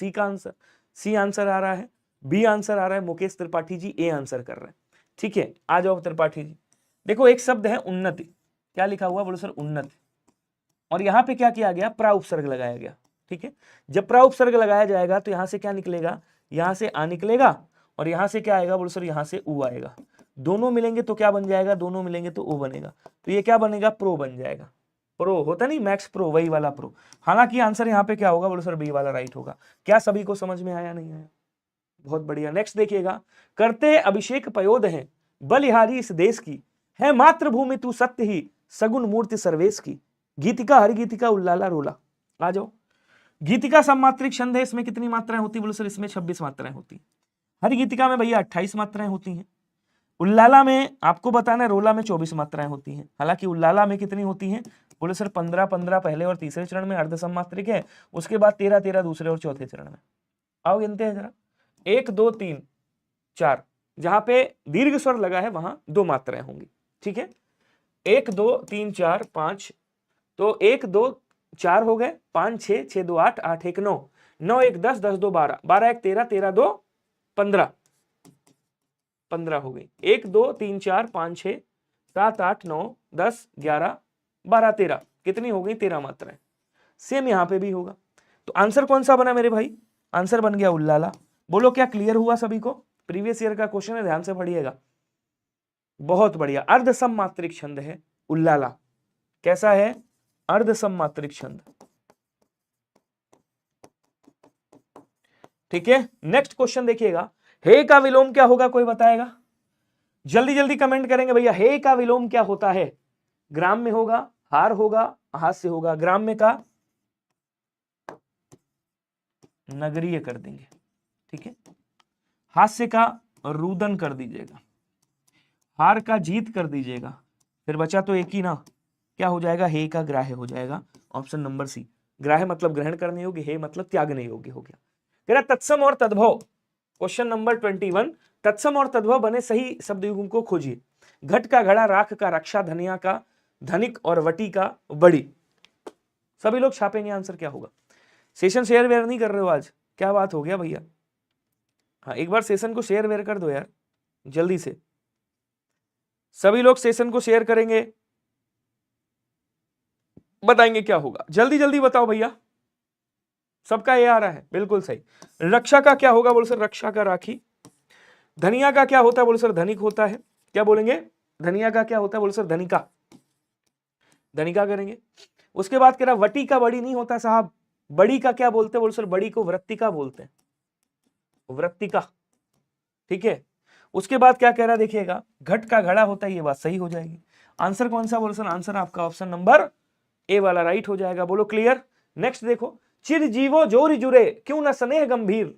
सी आंसर आ रहा है, बी आंसर आ रहा है। मुकेश त्रिपाठी जी ए आंसर कर रहे हैं। ठीक है, आ जाओ त्रिपाठी जी। देखो एक शब्द है उन्नति, क्या लिखा हुआ? बोलो सर उन्नति। और यहां पे क्या किया गया? प्रा उपसर्ग लगाया गया। ठीक है, जब प्रा उपसर्ग लगाया जाएगा तो यहां से क्या निकलेगा? यहां से आ निकलेगा और यहां से क्या आएगा? बोलो सर यहां से ऊ आएगा। दोनों मिलेंगे तो क्या बन जाएगा? दोनों मिलेंगे तो ओ बनेगा। तो ये क्या बनेगा? प्रो बन जाएगा। प्रो होता नहीं मैक्स प्रो, वही वाला प्रो। हालांकि आंसर यहाँ पे क्या होगा? बोलो सर बी वाला राइट होगा। क्या सभी को समझ में आया? नहीं आया? बहुत बढ़िया। नेक्स्ट देखिएगा, करते अभिषेक पयोद है बलिहारी इस देश की, है मातृभूमि तू सत्य ही सगुन मूर्ति सर्वेश की। गीतिका हरि गीतिका उल्लाला रोला। आ जाओ। गीतिका सममात्रिक छंद है, इसमें कितनी मात्राएं होती? बोलो सर इसमें 26 मात्राएं होती। हरि गीतिका में भैया 28 मात्राएं होती हैं। उल्लाला में आपको बताना है, रोला में 24 मात्राएं होती हैं। हालांकि उल्लाला में कितनी होती हैं? बोले सर 15-15 पहले और तीसरे चरण में अर्ध सममात्रिक है, उसके बाद 13-13 दूसरे और चौथे चरण में। आओ गिनते हैं जरा, 1 2 3 4। जहां पे दीर्घ स्वर लगा है वहां 2 मात्राएं होंगी। ठीक है, 1 2 3 4 5, तो 1 2 4 हो गए, 5 6 6 2 8 8 1 9 9 1 10 10 2 12 12 1 13 13 2 15 15 हो गई। 1 2 3 4 5 6 7 8 9 10 11 12 13, कितनी हो गई? 13 मात्राएं। सेम यहां पे भी होगा। तो आंसर कौन सा बना मेरे भाई? आंसर बन गया उल्लाला। बोलो क्या क्लियर हुआ सभी को? प्रीवियस ईयर का क्वेश्चन है, ध्यान से पढ़िएगा। बहुत बढ़िया। अर्ध सममात्रिक छंद है उल्लाला। कैसा है? अर्ध सममात्रिक छंद। ठीक है, नेक्स्ट क्वेश्चन देखिएगा, हे का विलोम क्या होगा? कोई बताएगा? जल्दी जल्दी कमेंट करेंगे भैया। हे का विलोम क्या होता है? ग्राम में होगा, हार होगा, हास्य होगा। ग्राम में का नगरीय कर देंगे। ठीक है, हास्य का रुदन कर दीजिएगा, हार का जीत कर दीजिएगा। फिर बचा तो एक ही ना, क्या हो जाएगा? हे का ग्राह्य हो जाएगा। Option number C. ग्राह्य मतलब ग्रहण करने योग्य, हे मतलब त्यागने योग्य हो गया। तेरा तत्सम और तद्भव, क्वेश्चन नंबर 21। तत्सम और तद्भव बने सही शब्द युग्म को खोजिए। घट का घड़ा, राख का रक्षा, धनिया का धनिक और वटी का बड़ी। सभी लोग छापेंगे आंसर क्या होगा। सेशन शेयर वेयर नहीं कर रहे हो आज? क्या बात हो गया भैया? हाँ, एक बार सेशन को शेयर वेयर कर दो यार जल्दी से। सभी लोग सेशन को शेयर करेंगे, बताएंगे क्या होगा। जल्दी जल्दी बताओ भैया। सबका ये आ रहा है, बिल्कुल सही। रक्षा का क्या होगा? बोलो सर रक्षा का राखी। धनिया का क्या होता है? बोलो सर धनिक होता है। क्या बोलेंगे? धनिया का क्या होता है? बोलो सर धनिका। धनिका करेंगे। उसके बाद कह रहा वटी का बड़ी नहीं होता साहब। बड़ी का क्या बोलते हैं? बोलो सर बड़ी को वृत्तिका बोलते हैं, वृत्तिका। ठीक है, उसके बाद क्या कह रहा है देखिएगा, घट का घड़ा होता है। ये बात सही हो जाएगी। आंसर कौन सा? बोलो सर आंसर आपका ऑप्शन नंबर ए वाला राइट हो जाएगा। बोलो क्लियर। नेक्स्ट देखो, चिर जीवो जोरी जुरे क्यों न स्नेह गंभीर,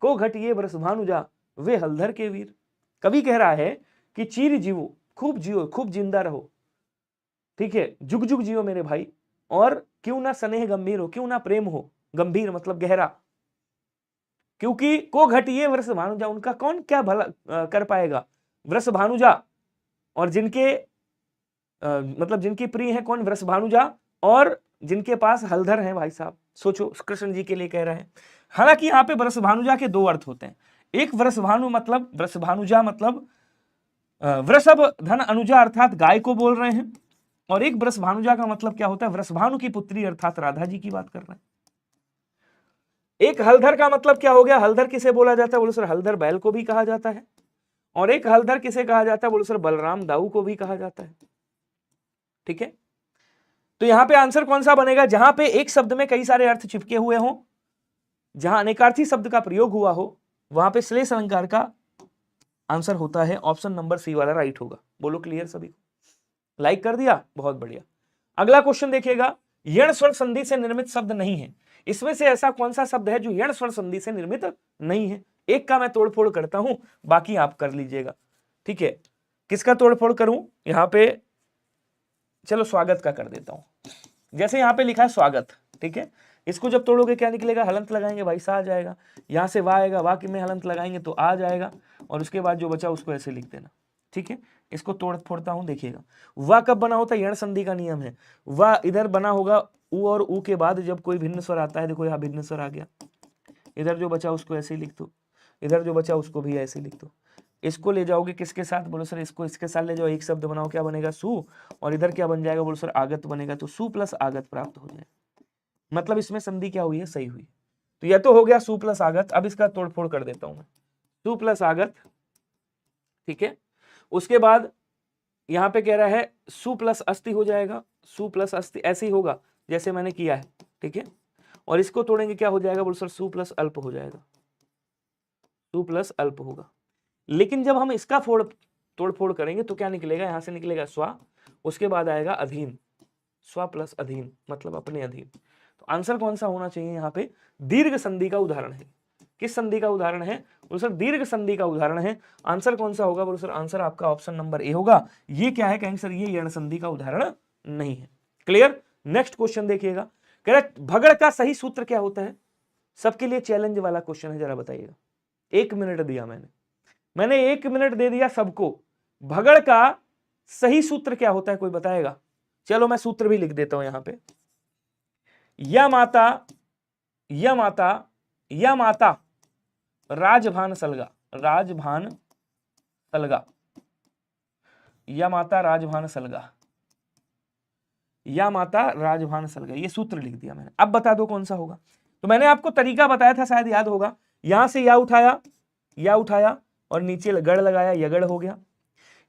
को घटिए बरस भानुजा वे हलधर के वीर। कवि कह रहा है कि चिर जीवो, खूब जियो, खूब जिंदा रहो। ठीक है, जुग जुग जियो मेरे भाई। और क्यों ना स्नेह गंभीर हो, क्यों ना प्रेम हो, गंभीर मतलब गहरा। क्योंकि को घटिए वृष भानुजा, उनका कौन क्या भला कर पाएगा? वृष भानुजा। और जिनके मतलब जिनकी प्रिय है कौन? वृष भानुजा। और जिनके पास हलधर है भाई साहब। सोचो, कृष्ण जी के लिए कह रहे हैं। हालांकि यहाँ पे वृष भानुजा के 2 अर्थ होते हैं। एक वृष भानु मतलब वृष भानुजा मतलब वृषभ धन अनुजा अर्थात गाय को बोल रहे हैं। और एक वृष भानुजा का मतलब क्या होता है? वृषभानु की पुत्री अर्थात राधा जी की बात कर रहे हैं। एक हलधर का मतलब क्या हो गया? हलधर किसे बोला जाता है? बोलो सर हलधर बैल को भी कहा जाता है। और एक हलधर किसे कहा जाता है? बोलो सर बलराम दाऊ को भी कहा जाता है। ठीक है, तो यहां पे आंसर कौन सा बनेगा? जहां पे एक शब्द में कई सारे अर्थ चिपके हुए हों, जहां अनेकार्थी शब्द का प्रयोग हुआ हो, वहां पे श्लेष अलंकार का आंसर होता है। ऑप्शन नंबर सी वाला राइट होगा। बोलो क्लियर सभी को? लाइक कर दिया, बहुत बढ़िया। अगला क्वेश्चन देखिएगा, यण स्वर संधि से निर्मित शब्द नहीं है। इसमें से ऐसा कौन सा शब्द है जो यण स्वर संधि से निर्मित नहीं है? एक का मैं तोड़फोड़ करता हूं, बाकी आप कर लीजिएगा। ठीक है, किसका तोड़फोड़ करूं? यहां पे चलो स्वागत का कर देता हूं। जैसे यहां पे लिखा है स्वागत, ठीक है, इसको जब तोड़ोगे क्या निकलेगा? हलंत लगाएंगे भाई, सा आ जाएगा। यहां से वाह आएगा, वाह में हलंत लगाएंगे तो आ जाएगा। और उसके बाद जो बचा उसको ऐसे लिख देना। ठीक है, इसको तोड़ फोड़ता हूं, देखिएगा वा कब बना होता है, यण संधि का नियम है। वा इधर बना होगा उ और उ के बाद जब कोई भिन्न स्वर आता है, देखो यहाँ भिन्न स्वर आ गया, इधर जो बचा उसको ऐसे ही लिख दो, इधर जो बचा उसको भी ऐसे ही लिख दो। इसको ले जाओगे किसके साथ, बोलो सर इसको इसके साथ ले जाओ, एक शब्द बनाओ, क्या बनेगा सु, और इधर क्या बन जाएगा, बोलो सर आगत बनेगा, तो सु प्लस आगत प्राप्त हो जाए। मतलब इसमें संधि क्या हुई है, सही हुई। तो यह तो हो गया सु प्लस आगत। अब इसका तोड़फोड़ कर देता हूं मैं, सु प्लस आगत, ठीक है। उसके बाद यहां पे कह रहा है सु प्लस अस्ति हो जाएगा, सु प्लस अस्ति ऐसे ही होगा जैसे मैंने किया है, ठीक है। और इसको तोड़ेंगे क्या हो जाएगा, बोलो सर सु प्लस अल्प हो जाएगा, सु प्लस अल्प होगा। लेकिन जब हम इसका तोड़फोड़ करेंगे तो क्या निकलेगा, यहां से निकलेगा स्वा, उसके बाद आएगा अधीन, स्वा प्लस अधीन मतलब अपने अधीन। तो आंसर कौन सा होना चाहिए, यहाँ पे दीर्घ संधि का उदाहरण है। किस संधि का उदाहरण है, बोलो सर दीर्घ संधि का उदाहरण है। आंसर कौन सा होगा, बोलो सर आंसर आपका ऑप्शन नंबर ए होगा। ये क्या है, कहेंगे सर ये यण संधि का उदाहरण नहीं है। क्लियर। नेक्स्ट क्वेश्चन देखिएगा, कह रहा भगड़ का सही सूत्र क्या होता है। सबके लिए चैलेंज वाला क्वेश्चन है, जरा बताइएगा। 1 मिनट दिया मैंने 1 मिनट दे दिया सबको। भगड़ का सही सूत्र क्या होता है, कोई बताएगा। चलो मैं सूत्र भी लिख देता हूं यहां पे। या माता या माता या माता राजभान सलगा, राजभान सलगा, या माता राजभान सलगा, या माता राजभान सलगा, ये सूत्र लिख दिया मैंने। अब बता दो कौन सा होगा। तो मैंने आपको तरीका बताया था, शायद याद होगा। यहां से या उठाया और नीचे गढ़ लगाया, यगड़ हो गया।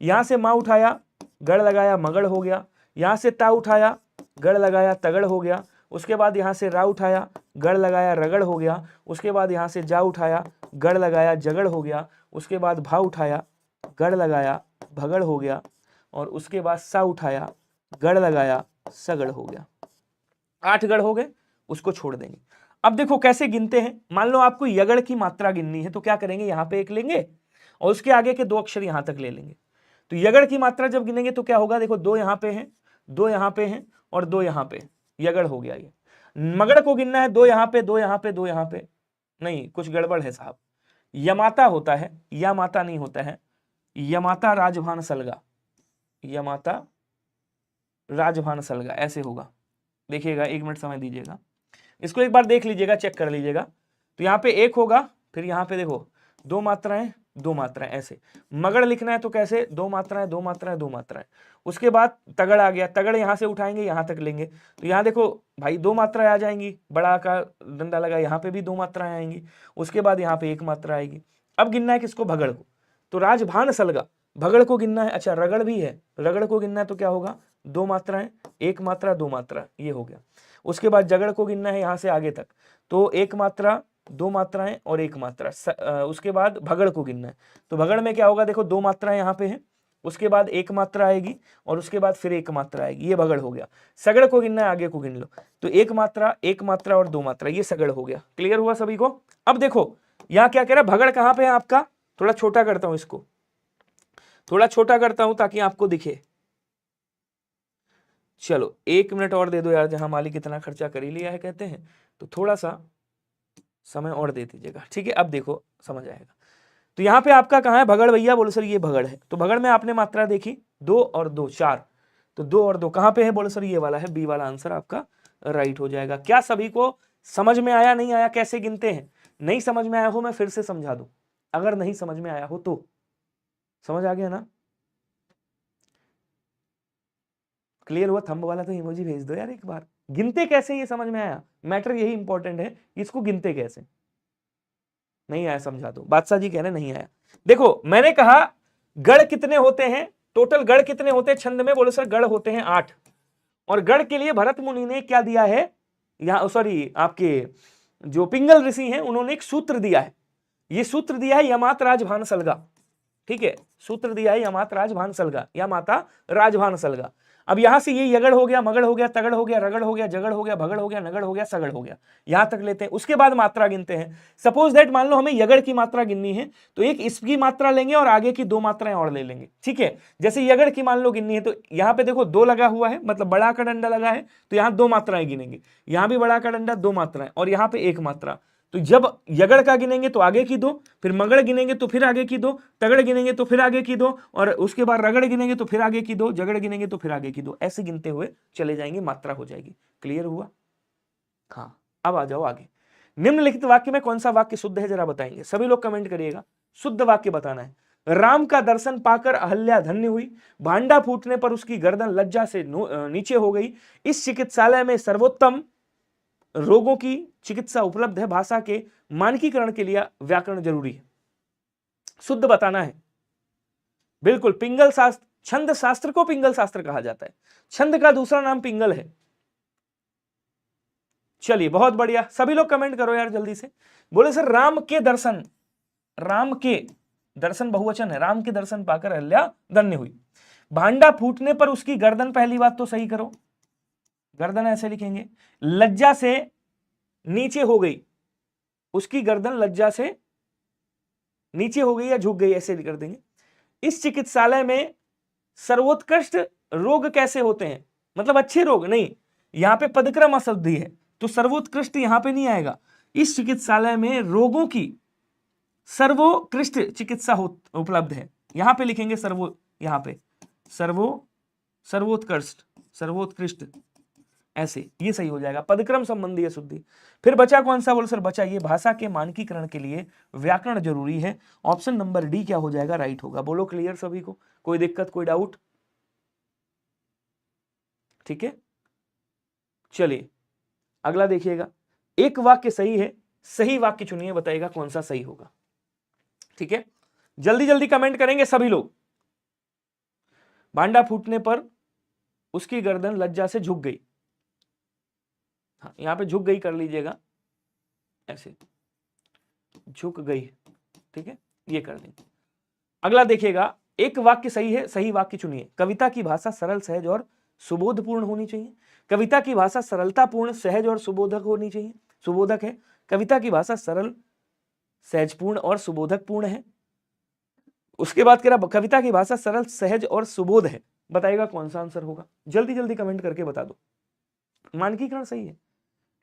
यहां से मां उठाया, गढ़ लगाया, मगड़ हो गया। यहां से ता उठाया, गढ़ लगाया, तगड़ हो गया। उसके बाद यहां से रा उठाया, गढ़ लगाया, रगड़ हो गया। उसके बाद यहां से जा उठाया, गढ़ लगाया, जगड़ हो गया। उसके बाद भा उठाया, गढ़ लगाया, भगड़ हो गया। और उसके बाद सा उठाया, गढ़ लगाया, सगड़ हो गया। 8 गढ़ हो गए, उसको छोड़ देंगे। अब देखो कैसे गिनते हैं। मान लो आपको यगड़ की मात्रा गिननी है, तो क्या करेंगे, यहां पे 1 लेंगे और उसके आगे के 2 अक्षर यहां तक ले लेंगे। तो यगड़ की मात्रा जब गिनेंगे तो क्या होगा, देखो 2 यहां पे हैं, 2 यहां पे हैं और 2 यहां पे, यगड़ हो गया ये। मगड़ को गिनना है, 2 यहां पे, 2 यहां पे, 2 यहां पे। नहीं, कुछ गड़बड़ है साहब। यमाता होता है, या माता नहीं होता है। यमाता राजभान सलगा, यमाता राजभान सलगा ऐसे होगा। देखिएगा, 1 मिनट समय दीजिएगा, इसको एक बार देख लीजिएगा, चेक कर लीजिएगा। तो यहाँ पे 1 होगा, फिर यहाँ पे देखो 2 मात्राएं, 2 मात्राएं ऐसे। मगड़ लिखना है तो कैसे, 2 मात्राएं, 2 मात्राएं, 2 मात्राएं। उसके बाद तगड़ आ गया, तगड़ यहां से उठाएंगे, यहां तक लेंगे। तो यहाँ देखो भाई 2 मात्राएं आ जाएंगी, बड़ा का डंडा लगा, यहाँ पे भी 2 मात्राएं आएंगी। उसके बाद यहाँ पे 1 मात्रा आएगी। अब गिनना है किसको, भगड़ को। तो राजभान सलगा, भगड़ को गिनना है। अच्छा रगड़ भी है, रगड़ को गिनना है तो क्या होगा, 2 मात्राएं, 1 मात्रा, 2 मात्रा, ये हो गया। उसके बाद जगड़ को गिनना है यहां से आगे तक, तो 1 मात्रा, 2 मात्राएं और 1 मात्रा। उसके बाद भगड़ को गिनना है, तो भगड़ में क्या होगा, देखो 2 मात्राएं यहाँ पे हैं, उसके बाद 1 मात्रा आएगी और उसके बाद फिर 1 मात्रा आएगी, ये भगड़ हो गया। सगड़ को गिनना है, आगे को गिन लो, तो 1 मात्रा, 1 मात्रा और 2 मात्रा, ये सगड़ हो गया। क्लियर हुआ सभी को। अब देखो यहाँ क्या कह रहा है, भगड़ कहाँ पे है आपका, थोड़ा छोटा करता हूं इसको, थोड़ा छोटा करता हूं ताकि आपको दिखे। चलो 1 मिनट और दे दो यार, जहां मालिक इतना खर्चा कर ही लिया है कहते हैं, तो थोड़ा सा समय और दे दीजिएगा, ठीक है। अब देखो समझ आएगा। तो यहाँ पे आपका कहाँ है भगड़ भैया, बोलो सर ये भगड़ है। तो भगड़ में आपने मात्रा देखी 2 और 2 4, तो 2 और 2 कहाँ पे है, बोलो सर ये वाला है, बी वाला आंसर आपका राइट हो जाएगा। क्या सभी को समझ में आया, नहीं आया, कैसे गिनते हैं। नहीं समझ में आया हो मैं फिर से समझा दूं, अगर नहीं समझ में आया हो तो। समझ आ गया ना, क्लियर हुआ। थंब वाला तो इमोजी भेज दो यार एक बार। गिनते कैसे ये समझ में आया, मैटर यही इंपॉर्टेंट है, इसको गिनते कैसे। नहीं आया समझा दो, बादशाह जी कह रहे नहीं आया। देखो मैंने कहा गढ़ कितने होते हैं, टोटल गढ़ कितने होते हैं छंद में, बोलो सर गढ़ होते हैं 8। और गढ़ के लिए भरत मुनि ने क्या दिया है, यहाँ सॉरी आपके जो पिंगल ऋषि हैं उन्होंने एक सूत्र दिया है। ये सूत्र दिया है यमात राजभान सलगा, ठीक है। सूत्र दिया है यमात राजभान सलगा, या माता राजभान सलगा। अब यहां से ये यगड़ हो गया, मगड़ हो गया, तगड़ हो गया, रगड़ हो गया, जगड़ हो गया, भगड़ हो गया, नगड़ हो गया, सगड़ हो गया, यहां तक लेते हैं। उसके बाद मात्रा गिनते हैं। सपोज दैट मान लो हमें यगड़ की मात्रा गिननी है, तो एक इसकी मात्रा लेंगे और आगे की 2 मात्राएं और ले लेंगे, ठीक है। जैसे यगड़ की मान लो गिननी है, तो यहाँ पे देखो 2 लगा हुआ है, मतलब बड़ा का डंडा लगा है, तो यहाँ 2 मात्राएं गिनेंगे। यहाँ भी बड़ा का डंडा, 2 मात्राएं, और यहाँ पे 1 मात्रा, तो जब यगड़ का गिनेंगे तो आगे की दो, फिर मगड़ गिनेंगे तो फिर आगे की दो, तगड़ गिनेंगे तो फिर आगे की दो, और उसके बाद रगड़ गिनेंगे तो फिर आगे की दो, जगड़ गिनेंगे तो फिर आगे की दो, ऐसे गिनते हुए चले जाएंगे, मात्रा हो जाएगी। क्लियर हुआ? हाँ, अब आ जाओ आगे। निम्नलिखित वाक्य में कौन सा वाक्य शुद्ध है जरा बताएंगे, सभी लोग कमेंट करिएगा, शुद्ध वाक्य बताना है। राम का दर्शन पाकर अहल्या धन्य हुई, भांडा फूटने पर उसकी गर्दन लज्जा से नीचे हो गई, इस चिकित्सालय में सर्वोत्तम रोगों की चिकित्सा उपलब्ध है, भाषा के मानकीकरण के लिए व्याकरण जरूरी है। शुद्ध बताना है, बिल्कुल। पिंगल शास्त्र, छंद शास्त्र को पिंगल शास्त्र कहा जाता है, छंद का दूसरा नाम पिंगल है। चलिए बहुत बढ़िया, सभी लोग कमेंट करो यार जल्दी से। बोले सर राम के दर्शन, राम के दर्शन बहुवचन है, राम के दर्शन पाकर अहल्या धन्य हुई, भांडा फूटने पर उसकी गर्दन, पहली बात तो सही करो, गर्दन ऐसे लिखेंगे, लज्जा से नीचे हो गई, उसकी गर्दन लज्जा से नीचे हो गई या झुक गई, ऐसे कर देंगे। इस चिकित्सालय में सर्वोत्कृष्ट रोग कैसे होते हैं, मतलब अच्छे रोग नहीं, यहां पे पदक्रम अशुद्धि है तो सर्वोत्कृष्ट यहां पे नहीं आएगा। इस चिकित्सालय में रोगों की सर्वोत्कृष्ट चिकित्सा उपलब्ध है, यहां पे लिखेंगे सर्वो, यहां पे सर्वोत्कृष्ट, सर्वोत्कृष्ट, ऐसे ये सही हो जाएगा, पदक्रम संबंधी अशुद्धि। फिर बचा कौन सा, बोल सर बचा ये, भाषा के मानकीकरण के लिए व्याकरण जरूरी है, ऑप्शन नंबर डी क्या हो जाएगा, राइट होगा। बोलो क्लियर सभी को, कोई दिक्कत कोई डाउट? ठीक है, चलिए अगला देखिएगा, एक वाक्य सही है, सही वाक्य चुनिए, बताइएगा कौन सा सही होगा। ठीक है, जल्दी जल्दी कमेंट करेंगे सभी लोग। भांडा फूटने पर उसकी गर्दन लज्जा से झुक गई, हाँ यहां पे झुक गई कर लीजिएगा, ऐसे झुक गई, ठीक है, ये कर देंगे। अगला देखिएगा, एक वाक्य सही है, सही वाक्य चुनिए। कविता की भाषा सरल सहज और सुबोधपूर्ण होनी चाहिए, कविता की भाषा सरलतापूर्ण सहज और सुबोधक होनी चाहिए, सुबोधक है, कविता की भाषा सरल सहजपूर्ण और सुबोधकपूर्ण है। उसके बाद कह रहा कविता की भाषा सरल सहज और सुबोध है, बताइएगा कौन सा आंसर होगा, जल्दी जल्दी कमेंट करके बता दो। मानकीकरण सही है,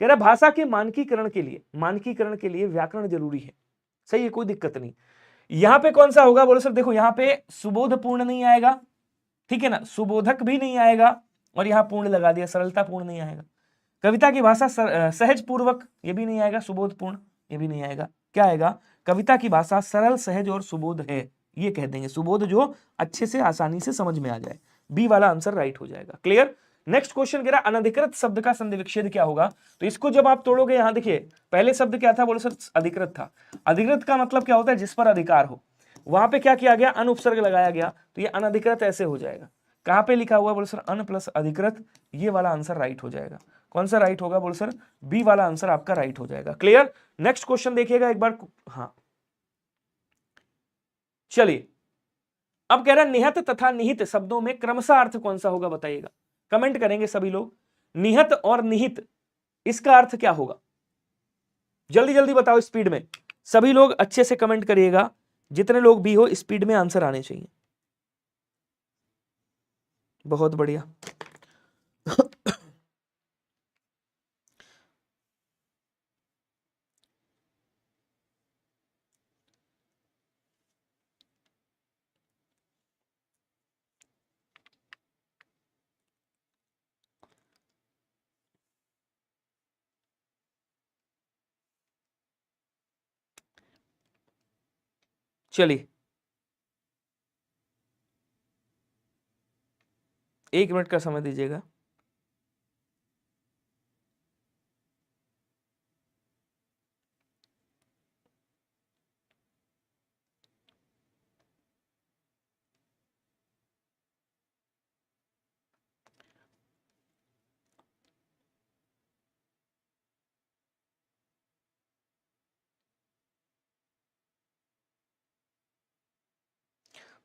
कह रहा भाषा के मानकीकरण के लिए व्याकरण जरूरी है, सही है, कोई दिक्कत नहीं। यहां पे कौन सा होगा, बोलो सर देखो यहां पे सुबोधपूर्ण नहीं आएगा, ठीक है ना, सुबोधक भी नहीं आएगा, और यहां पूर्ण लगा दिया, सरलता पूर्ण नहीं आएगा। कविता की भाषा सहज पूर्वक, ये भी नहीं आएगा, सुबोधपूर्ण ये भी नहीं आएगा, क्या आएगा, कविता की भाषा सरल सहज और सुबोध है, ये कह देंगे, सुबोध जो अच्छे से आसानी से समझ में आ जाए, बी वाला आंसर राइट हो जाएगा। क्लियर? नेक्स्ट क्वेश्चन कह रहा अनधिकृत शब्द का संधि विच्छेद क्या होगा, तो इसको जब आप तोड़ोगे, यहां देखिए पहले शब्द क्या था, बोलो सर अधिकृत था, अधिकृत का मतलब क्या होता है, जिस पर अधिकार हो, वहां पे क्या किया गया, अनुपसर्ग लगाया गया, तो ये अनधिकृत ऐसे हो जाएगा। कहां पे लिखा हुआ, बोलो सर अन प्लस अधिकृत, ये वाला आंसर राइट हो जाएगा। कौन सा राइट होगा, बोलो सर बी वाला आंसर आपका राइट हो जाएगा। क्लियर? नेक्स्ट क्वेश्चन देखिएगा एक बार, हाँ चलिए, अब कह रहा है निहत तथा निहित शब्दों में क्रमशः अर्थ कौन सा होगा, बताइएगा, कमेंट करेंगे सभी लोग। निहत और निहित, इसका अर्थ क्या होगा, जल्दी जल्दी बताओ स्पीड में, सभी लोग अच्छे से कमेंट करिएगा, जितने लोग भी हो स्पीड में आंसर आने चाहिए। बहुत बढ़िया चलिए 1 मिनट का समय दीजिएगा।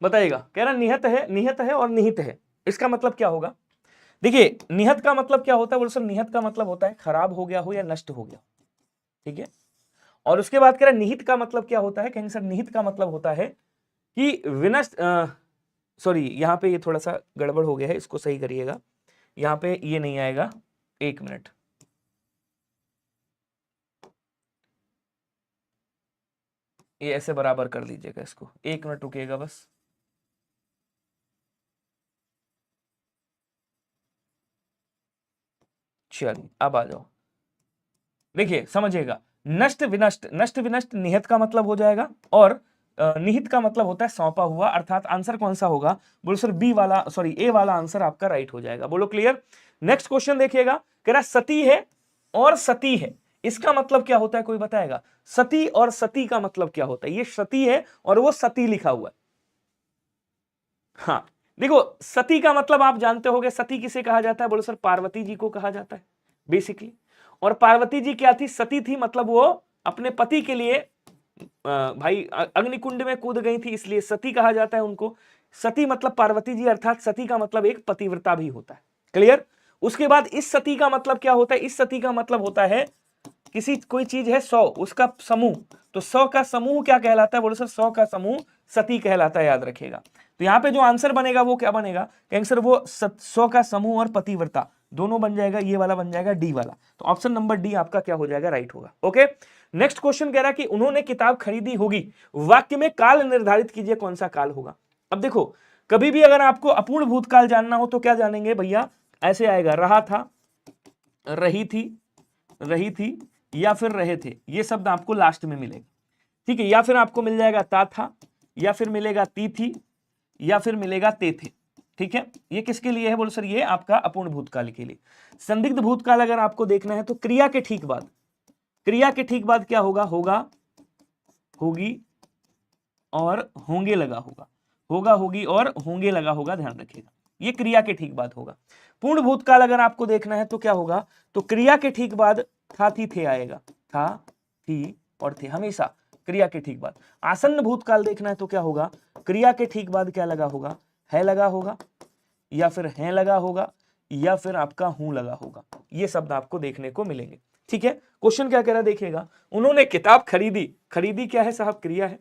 बताइएगा, कह रहा निहत है और निहित है, इसका मतलब क्या होगा। देखिए निहत का मतलब क्या होता है, बोलो सर निहत का मतलब होता है खराब हो गया हो या नष्ट हो गया, ठीक है। और उसके बाद कह रहा निहित का मतलब क्या होता है, कहेंगे सर निहित का मतलब होता है कि विनष्ट, सॉरी यहां पे ये थोड़ा सा गड़बड़ हो गया है, इसको सही करिएगा, यहां पे ये नहीं आएगा, 1 मिनट, ये ऐसे बराबर कर लीजिएगा इसको, 1 मिनट रुकिएगा बस। चलिए अब आ जाओ, देखिए समझिएगा, नष्ट विनष्ट, नष्ट विनष्ट निहित का मतलब हो जाएगा, और निहित का मतलब होता है सौंपा हुआ, अर्थात आंसर कौन सा होगा? बोलो सर बी वाला, सॉरी ए वाला आंसर आपका राइट हो जाएगा। बोलो क्लियर। नेक्स्ट क्वेश्चन देखिएगा, कह रहा सती है और सती है, इसका मतलब क्या होता है, कोई बताएगा? सती और सती का मतलब क्या होता है? ये सती है और वो सती लिखा हुआ है। हाँ देखो, सती का मतलब आप जानते होंगे, सती किसे कहा जाता है? बोलो सर पार्वती जी को कहा जाता है बेसिकली। और पार्वती जी क्या थी? सती थी, मतलब वो अपने पति के लिए भाई अग्निकुंड में कूद गई थी, इसलिए सती कहा जाता है उनको। सती मतलब पार्वती जी, अर्थात सती का मतलब एक पतिव्रता भी होता है। क्लियर। उसके बाद इस सती का मतलब क्या होता है? इस सती का मतलब होता है किसी, कोई चीज है 100, उसका समूह, तो 100 का समूह क्या कहलाता है? बोलो सर 100 का समूह सती कहलाता है, याद रखिएगा। तो यहां पे जो आंसर बनेगा वो क्या बनेगा? कहेंगे सर वो 100 का समूह और पतिव्रता दोनों बन जाएगा, ये वाला बन जाएगा डी वाला। तो ऑप्शन नंबर डी आपका क्या हो जाएगा? राइट होगा। ओके, नेक्स्ट क्वेश्चन कह रहा है कि उन्होंने किताब खरीदी होगी, वाक्य में काल निर्धारित कीजिए, कौन सा काल होगा? अब देखो, कभी भी अगर आपको अपूर्ण भूतकाल जानना हो तो क्या जानेंगे भैया? ऐसे आएगा, रहा था, रही थी या फिर रहे थे, ये शब्द आपको लास्ट में मिलेगा। ठीक है, या फिर आपको मिल जाएगा ता था, या फिर मिलेगा ती थी, या फिर मिलेगा ते थे। ठीक है, ये किसके लिए है? बोलो सर ये आपका अपूर्ण भूतकाल के लिए। संदिग्ध भूतकाल अगर आपको देखना है तो क्रिया के ठीक बाद, क्रिया के ठीक बाद क्या होगा? होगा, होगी और होंगे लगा होगा, होगा, होगी और होंगे लगा होगा, ध्यान रखिएगा, ये क्रिया के ठीक बाद होगा। पूर्ण भूतकाल अगर आपको देखना है तो क्या होगा? तो क्रिया के ठीक बाद था थी थे आएगा, था थी और थे, हमेशा क्रिया के ठीक बाद। आसन्न भूतकाल देखना है तो क्या होगा? क्रिया के ठीक बाद क्या लगा होगा? है लगा होगा, या फिर है लगा होगा, या फिर आपका हूं लगा होगा, ये शब्द आपको देखने को मिलेंगे। ठीक है, क्वेश्चन क्या कह रहा है देखिएगा, उन्होंने किताब खरीदी, खरीदी क्या है साहब? क्रिया है,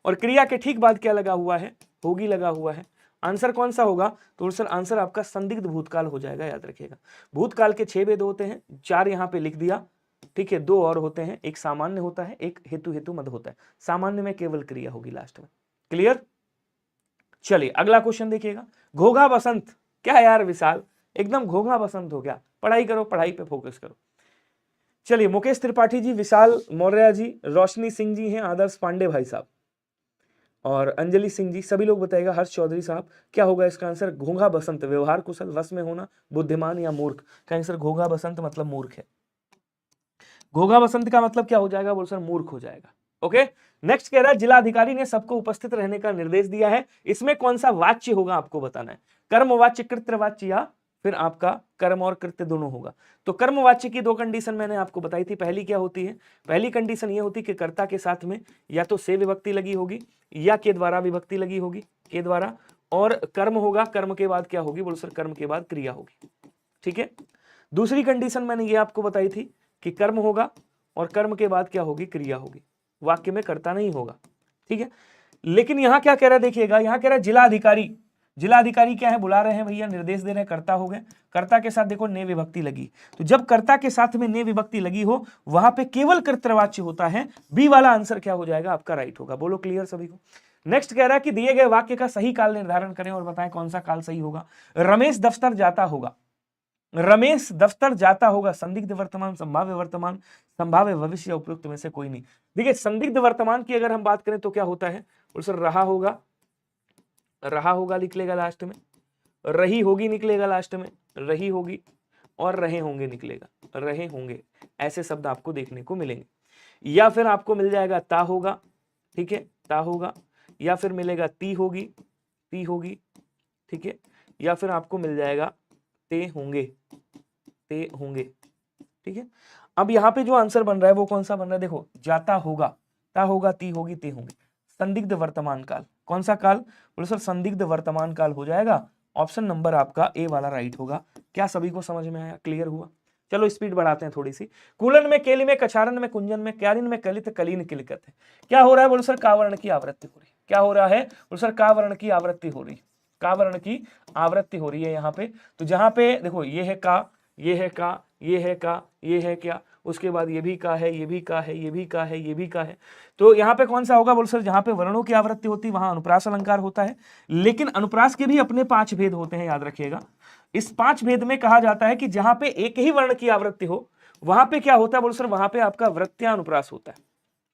और क्रिया के ठीक बाद क्या लगा हुआ है? होगी लगा हुआ है। आंसर कौन सा होगा? तो सर आंसर आपका संदिग्ध भूतकाल हो जाएगा, याद रखिएगा। भूतकाल के 6 भेद होते हैं, 4 यहां पे लिख दिया। ठीक है, 2 और होते हैं, एक सामान्य होता है, एक हेतु हेतु मद होता है। सामान्य में केवल क्रिया होगी लास्ट में। क्लियर। चलिए अगला क्वेश्चन देखिएगा, घोघा बसंत, क्या यार विशाल, एकदम घोघा बसंत हो गया, पढ़ाई करो, पढ़ाई पे फोकस करो। चलिए, मुकेश त्रिपाठी जी, विशाल मौर्य जी, रोशनी सिंह जी हैं, आदर्श पांडे भाई साहब और अंजलि सिंह जी, सभी लोग बताएगा। हर्ष चौधरी साहब, क्या होगा इसका आंसर? घोंघा बसंत, व्यवहार कुशल, वश में होना, बुद्धिमान या मूर्ख। का आंसर घोंघा बसंत मतलब मूर्ख है। घोंघा बसंत का मतलब क्या हो जाएगा? बोल सर मूर्ख हो जाएगा। ओके, नेक्स्ट कह रहा है जिलाधिकारी ने सबको उपस्थित रहने का निर्देश दिया है, इसमें कौन सा वाच्य होगा आपको बताना है? कर्मवाच्य, कृत्यवाच्य, या फिर आपका कर्म और कृत्य दोनों होगा। तो कर्मवाच्य की 2 कंडीशन मैंने आपको बताई थी। पहली क्या होती है? पहली कंडीशन ये होती है कि कर्ता के साथ में या तो से विभक्ति लगी होगी या के द्वारा विभक्ति लगी होगी, के द्वारा, और कर्म होगा, कर्म के बाद क्या होगी? बोलो सर कर्म के बाद क्रिया होगी। ठीक है, दूसरी कंडीशन मैंने ये आपको बताई थी कि कर्म होगा और कर्म के बाद क्या होगी? क्रिया होगी, वाक्य में कर्ता नहीं होगा। ठीक है, लेकिन यहां क्या कह रहा है देखिएगा, यहां कह रहा है जिलाधिकारी, जिलाधिकारी क्या है? बुला रहे हैं भैया, निर्देश दे रहे हैं, कर्ता हो गए। कर्ता के साथ देखो ने विभक्ति लगी, तो जब कर्ता के साथ में ने विभक्ति लगी हो वहां पे केवल कर्तृवाच्य होता है। बी वाला आंसर क्या हो जाएगा? आपका राइट होगा। बोलो क्लियर सभी को। नेक्स्ट कह रहा है कि दिए गए वाक्य का सही काल निर्धारण करें और बताएं कौन सा काल सही होगा। रमेश दफ्तर जाता होगा, रमेश दफ्तर जाता होगा, संदिग्ध वर्तमान, संभाव्य वर्तमान, संभाव्य भविष्य, उपयुक्त में से कोई नहीं। देखिए संदिग्ध वर्तमान की अगर हम बात करें तो क्या होता है? और सर रहा होगा, रहा होगा निकलेगा लास्ट में, रही होगी निकलेगा लास्ट में, रही होगी और रहे होंगे निकलेगा, रहे होंगे, ऐसे शब्द आपको देखने को मिलेंगे। या फिर आपको मिल जाएगा ता होगा, ठीक है, ता होगा, या फिर मिलेगा ती होगी, ती होगी, ठीक है, या फिर आपको मिल जाएगा ते होंगे, ते होंगे। ठीक है, अब यहाँ पे जो आंसर बन रहा है वो कौन सा बन रहा है? देखो, जाता होगा, ता होगा, ती होगी, ते होंगे, संदिग्ध वर्तमान काल। कौन सा काल? बोलो सर संदिग्ध वर्तमान काल हो जाएगा। ऑप्शन नंबर आपका ए वाला राइट होगा। क्या सभी को समझ में आया? क्लियर हुआ? चलो स्पीड बढ़ाते हैं थोड़ी सी। कूलन में, केली में, कछारन में, कुंजन में, क्यारिन में, कलित, कलीन, किलकत है। क्या हो रहा है? बोलो सर कावर्ण की आवृत्ति हो रही है। क्या हो रहा है? बोलो सर कावर्ण की आवृत्ति हो रही है, कावर्ण की आवृत्ति हो रही है यहाँ पे। तो जहां पे देखो ये है का, ये है का, ये है का, ये है क्या, उसके बाद ये भी का है, ये भी का है, ये भी का है, ये भी का है। तो यहाँ पे कौन सा होगा बोल सर, जहां पे वर्णों की आवृत्ति होती है वहां अनुप्रास अलंकार होता है। लेकिन अनुप्रास के भी अपने 5 भेद होते हैं, याद रखिएगा। इस 5 भेद में कहा जाता है कि जहां पे एक ही वर्ण की आवृत्ति हो वहां पे क्या होता है बोल सर, वहां पे आपका वृत्त्यानुप्रास होता है।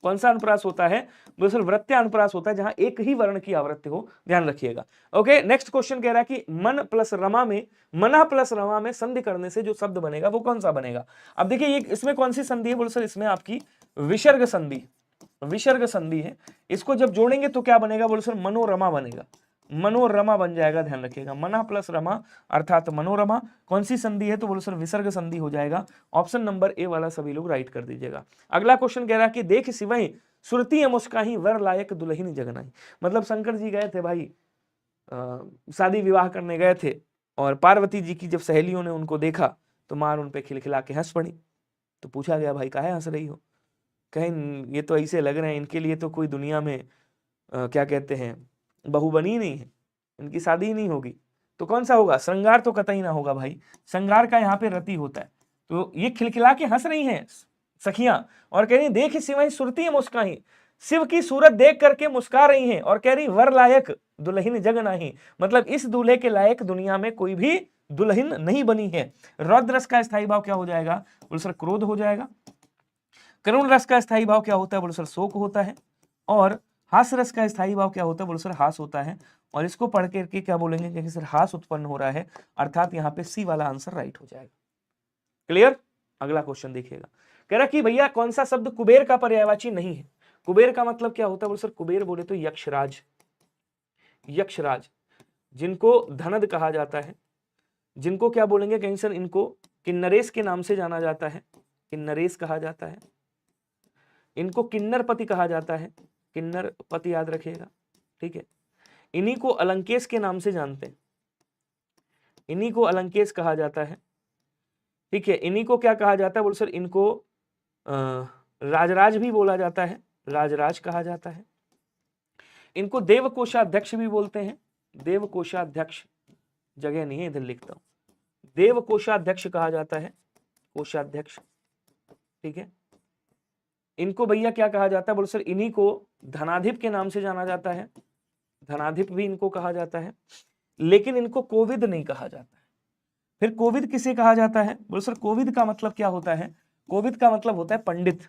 कौन सा अनुप्रास होता है बोल सर, वृत्त्यानुप्रास होता है, जहां एक ही वर्ण की आवृत्ति हो, ध्यान रखिएगा। ओके, नेक्स्ट क्वेश्चन कह रहा है कि मन प्लस रमा में, मना प्लस रमा में संधि करने से जो शब्द बनेगा वो कौन सा बनेगा। अब देखिए ये इसमें कौन सी संधि है बोल सर, इसमें आपकी विसर्ग संधि, विसर्ग संधि है। इसको जब जोड़ेंगे तो क्या बनेगा बोल सर, मनोरमा बनेगा, मनोरमा बन जाएगा, ध्यान रखिएगा। मना प्लस रमा अर्थात मनोरमा। कौन सी संधि है तो बोलो सर विसर्ग संधि हो जाएगा। ऑप्शन नंबर ए वाला सभी लोग राइट कर दीजिएगा। अगला क्वेश्चन कह रहा है कि देख सिवही सुरती मुस्काही वर लायक दुल्हन जगनाई। मतलब शंकर जी गए थे भाई, शादी विवाह करने गए थे, और पार्वती जी की जब सहेलियों ने उनको देखा तो मार उन पे खिलखिला के हंस पड़ी। तो पूछा गया भाई काहे हंस रही हो, कहीं ये तो ऐसे लग रहे हैं इनके लिए तो कोई दुनिया में क्या कहते हैं बहू बनी नहीं है, इनकी शादी ही नहीं होगी। तो कौन सा होगा, श्रृंगार तो कतई ना होगा भाई, श्रृंगार का यहाँ पे रति होता है। तो ये खिलखिला के हंस रही हैं सखियां और कह रही देख सिवही सुरती मुस्काही, शिव की सूरत देख करके मुस्का रही हैं और कह रही वर लायक दुल्हन जग नाही, मतलब इस दूल्हे के लायक दुनिया में कोई भी दुल्हन नहीं बनी है। रौद्र रस का स्थायी भाव क्या हो जाएगा बोल सर, क्रोध हो जाएगा। करुण रस का स्थायी भाव क्या होता है बोल सर, शोक होता है। और हास रस का स्थायी भाव क्या होता है बोल सर, हास होता है। और इसको पढ़ करके क्या बोलेंगे कि सर हास उत्पन्न हो रहा है, अर्थात यहाँ पे सी वाला आंसर राइट हो जाएगा। क्लियर। अगला क्वेश्चन देखिएगा, कह रहा कि भैया कौन सा शब्द कुबेर का पर्यायवाची नहीं है। कुबेर का मतलब क्या होता है बोल सर, कुबेर बोले तो यक्षराज, यक्षराज जिनको धनद कहा जाता है, जिनको क्या बोलेंगे कहीं सर, इनको किन्नरेश के नाम से जाना जाता है, किन्नरेश कहा जाता है। इनको किन्नरपति कहा जाता है, किन्नरपति याद रखिएगा, ठीक है। इन्हीं को अलंकेश के नाम से जानते हैं, इन्हीं को अलंकेश कहा जाता है, ठीक है। इन्हीं को क्या कहा जाता है बोल सर, इनको राजराज भी बोला जाता है, राजराज कहा जाता है। इनको देवकोषाध्यक्ष भी बोलते हैं, देवकोषाध्यक्ष, जगह नहीं है इधर लिखता हूं, देवकोषाध्यक्ष कहा जाता है, कोषाध्यक्ष, ठीक है। इनको भैया क्या कहा जाता है बोल सर, इन्हीं को धनाधिप के नाम से जाना जाता है, धनाधिप भी इनको कहा जाता है। लेकिन इनको कोविद नहीं कहा जाता है। फिर कोविद किसे कहा जाता है बोल सर, कोविद का मतलब क्या होता है, कोविद का मतलब होता है पंडित।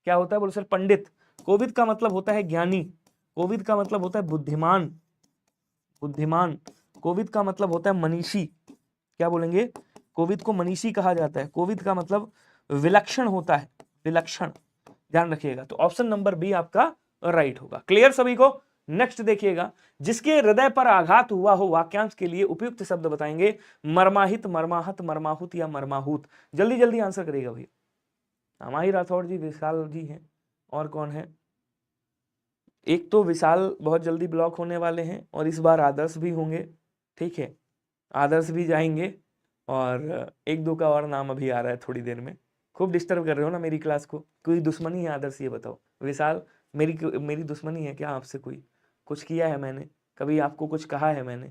क्या होता है बोल सर, पंडित। कोविद का मतलब होता है ज्ञानी, कोविद का मतलब होता है बुद्धिमान, बुद्धिमान। कोविद का मतलब होता है मनीषी, क्या बोलेंगे, कोविद को मनीषी कहा जाता है। कोविद का मतलब विलक्षण होता है, विलक्षण, ध्यान रखिएगा। तो ऑप्शन नंबर बी आपका राइट होगा। क्लियर सभी को। नेक्स्ट देखिएगा, जिसके हृदय पर आघात हुआ हो वाक्यांश के लिए उपयुक्त शब्द बताएंगे। मर्माहित, मर्माहत, मर्माहुत या मर्माहूत। जल्दी जल्दी आंसर करिएगा भैया। हमारी राठौड़ जी, विशाल जी हैं, और कौन है, एक तो विशाल बहुत जल्दी ब्लॉक होने वाले हैं, और इस बार आदर्श भी होंगे, ठीक है, आदर्श भी जाएंगे, और एक दो का और नाम अभी आ रहा है थोड़ी देर में। खूब डिस्टर्ब कर रहे हो ना मेरी क्लास को, कोई दुश्मनी है आदर्श, ये बताओ। विशाल, मेरी दुश्मनी है क्या आपसे, कोई कुछ किया है मैंने, कभी आपको कुछ कहा है मैंने,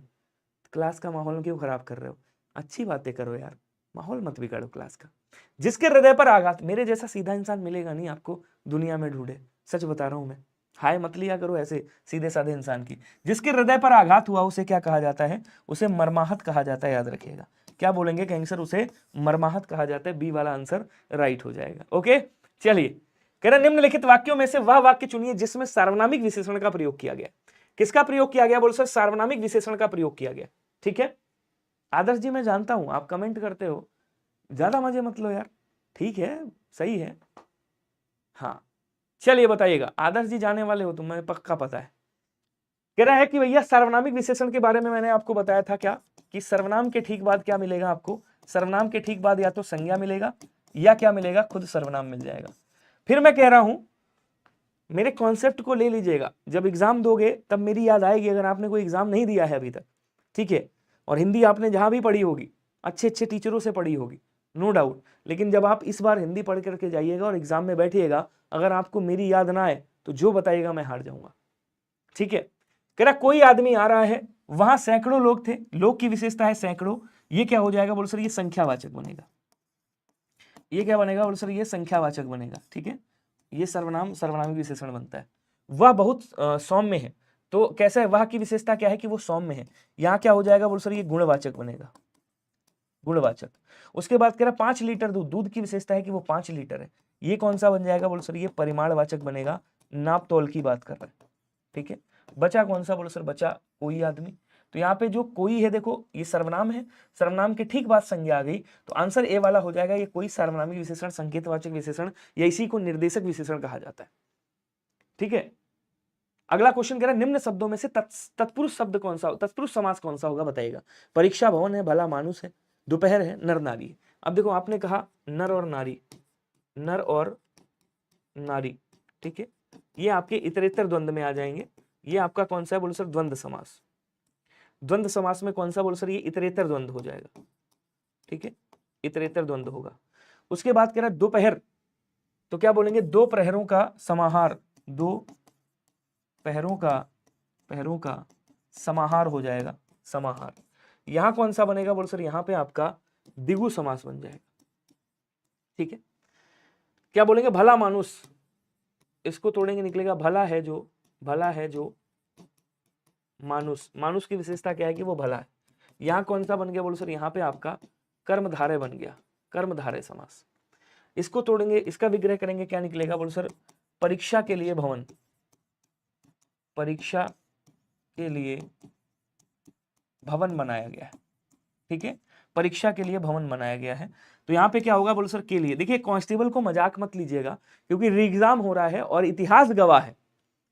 क्लास का माहौल क्यों खराब कर रहे हो, अच्छी बातें करो यार, माहौल मत बिगाड़ो क्लास का। जिसके हृदय पर आघात, मेरे जैसा सीधा इंसान मिलेगा नहीं आपको दुनिया में, ढूंढे, सच बता रहा हूं मैं, हाय मत लिया करो ऐसे सीधे साधे इंसान की। जिसके हृदय पर आघात हुआ उसे क्या कहा जाता है, उसे मर्माहत कहा जाता है, याद रखिएगा। क्या बोलेंगे कहेंगे सर, उसे मर्माहत कहा जाता है, बी वाला आंसर राइट हो जाएगा। ओके चलिए, कह रहे निम्नलिखित वाक्यों में से वह वाक्य चुनिए जिसमें सार्वनामिक विशेषण का प्रयोग किया गया। किसका प्रयोग किया गया बोल सर, सार्वनामिक विशेषण का प्रयोग किया गया, ठीक है। आदर्श जी मैं जानता हूं आप कमेंट करते हो, ज्यादा मजे मत लो यार, ठीक है, सही है, हाँ चलिए बताइएगा। आदर्श जी जाने वाले हो तुम्हें पक्का पता है। कह रहा है कि भैया सर्वनामिक विशेषण के बारे में मैंने आपको बताया था क्या, कि सर्वनाम के ठीक बाद क्या मिलेगा आपको, सर्वनाम के ठीक बाद या तो संज्ञा मिलेगा या क्या मिलेगा, खुद सर्वनाम मिल जाएगा। फिर मैं कह रहा हूं मेरे कॉन्सेप्ट को ले लीजिएगा, जब एग्जाम दोगे तब मेरी याद आएगी, अगर आपने कोई एग्जाम नहीं दिया है अभी तक, ठीक है, और हिंदी आपने जहां भी पढ़ी होगी अच्छे अच्छे टीचरों से पढ़ी होगी, नो डाउट, लेकिन जब आप इस बार हिंदी पढ़ करके जाइएगा और एग्जाम में बैठिएगा, अगर आपको मेरी याद ना आए तो जो बताइएगा मैं हार जाऊंगा, ठीक है। कह रहा कोई आदमी आ रहा है, वहां सैकड़ों लोग थे, लोग की विशेषता है सैकड़ों, ये क्या हो जाएगा बोल सर, ये संख्यावाचक बनेगा। ये क्या बनेगा बोल सर, ये संख्यावाचक बनेगा। ठीक है, ये सर्वनाम सर्वनामी विशेषण बनता है। वह बहुत सौम्य है, तो कैसा है, वह की विशेषता क्या है कि वो सौम्य है। यहाँ क्या हो जाएगा बोल सर, ये गुणवाचक बनेगा, गुणवाचक। उसके बाद कह रहा 5 लीटर दूध, दूध की विशेषता है कि वो 5 लीटर है। ये कौन सा बन जाएगा बोल सर, ये परिमाणवाचक बनेगा, नाप तौल की बात कर रहा है। ठीक है, बचा कौन सा बोल सर, बचा कोई आदमी। तो यहाँ पे जो कोई है देखो, ये सर्वनाम है, सर्वनाम के ठीक बाद संज्ञा आ गई, तो आंसर ए वाला हो जाएगा। ये कोई सर्वनामी विशेषण, संकेतवाचक विशेषण, या इसी को निर्देशक विशेषण कहा जाता है। ठीक है, अगला क्वेश्चन कह रहा है निम्न शब्दों में से तत्पुरुष शब्द कौन सा, तत्पुरुष समास कौन सा होगा बताइएगा। परीक्षा भवन है, भला मानुस है, दोपहर है, नर नारी है। अब देखो आपने कहा नर और नारी, नर और नारी। ठीक है, ये आपके इतरेतर द्वंद्व में आ जाएंगे। ये आपका कौन सा है बोलो सर, द्वंद्व समास। द्वंद्व समास में कौन सा बोलो सर, ये इतरेतर द्वंद्व हो जाएगा। ठीक है, इतरेतर द्वंद्व होगा। उसके बाद कह रहा है दोपहर, तो क्या बोलेंगे, दो प्रहरों का समाहार, दो पहरों का समाहार हो जाएगा, समाहार। यहां कौन सा बनेगा बोल सर, यहां पे आपका द्विगु समास बन जाएगा। ठीक है, क्या बोलेंगे, भला मानुस, इसको तोड़ेंगे निकलेगा भला है जो, भला है जो मानुस। मानुस की विशेषता क्या है कि वो भला है। यहां कौन सा बन गया बोलो सर, यहां पे आपका कर्मधारय बन गया, कर्मधारय समास। इसको तोड़ेंगे, इसका विग्रह करेंगे, क्या निकलेगा बोलो सर, परीक्षा के लिए भवन, परीक्षा के लिए भवन बनाया गया है। ठीक है, परीक्षा के लिए भवन बनाया गया है। तो यहाँ पे क्या होगा बोलो सर, के लिए। देखिए कांस्टेबल को मजाक मत लीजिएगा, क्योंकि री एग्जाम हो रहा है और इतिहास गवाह है,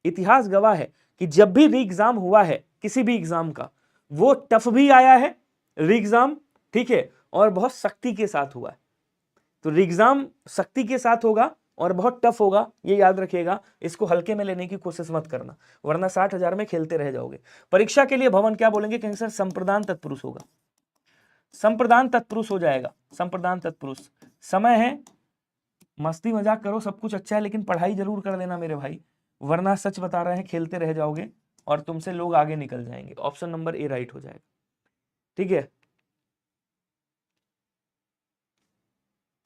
इतिहास गवाह है कि जब भी री एग्जाम हुआ है किसी भी एग्जाम का, वो टफ भी आया है री एग्जाम। ठीक है, और बहुत सख्ती के साथ हुआ है। तो री एग्जाम सख्ती के साथ होगा और बहुत टफ होगा, ये याद रखिएगा। इसको हल्के में लेने की कोशिश मत करना, वरना 60,000 में खेलते रह जाओगे। परीक्षा के लिए भवन क्या बोलेंगे, कहेंगे सर संप्रदान तत्पुरुष होगा, संप्रदान तत्पुरुष हो जाएगा, संप्रदान तत्पुरुष। समय है, मस्ती मजाक करो, सब कुछ अच्छा है, लेकिन पढ़ाई जरूर कर लेना मेरे भाई, वरना सच बता रहे हैं खेलते रह जाओगे और तुमसे लोग आगे निकल जाएंगे। ऑप्शन नंबर ए राइट हो जाएगा। ठीक है,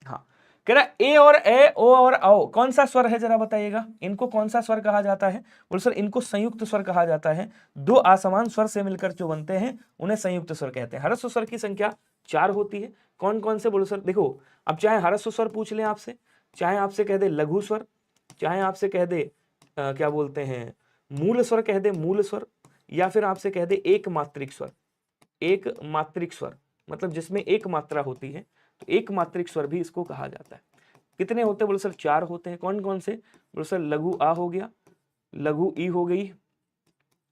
हाँ, कह रहा ए और ए, ओ और औ कौन सा स्वर है जरा बताइएगा, इनको कौन सा स्वर कहा जाता है बोल सर, इनको संयुक्त स्वर कहा जाता है। दो असमान स्वर से मिलकर जो बनते हैं उन्हें संयुक्त स्वर कहते हैं। ह्रस्व स्वर की संख्या 4 होती है। कौन कौन से बोलो सर, देखो अब चाहे ह्रस्व स्वर पूछ लें आपसे, चाहे आपसे कह दे लघु स्वर, चाहे आपसे कह दे क्या बोलते हैं मूल स्वर, कह दे मूल स्वर, या फिर आपसे कह दे एक मात्रिक स्वर। एक मात्रिक स्वर मतलब जिसमें एक मात्रा होती है, तो एक मात्रिक स्वर भी इसको कहा जाता है। कितने होते हैं बोलो सर, 4 होते हैं। कौन कौन से बोलो सर, लघु आ हो गया, लघु ई हो गई,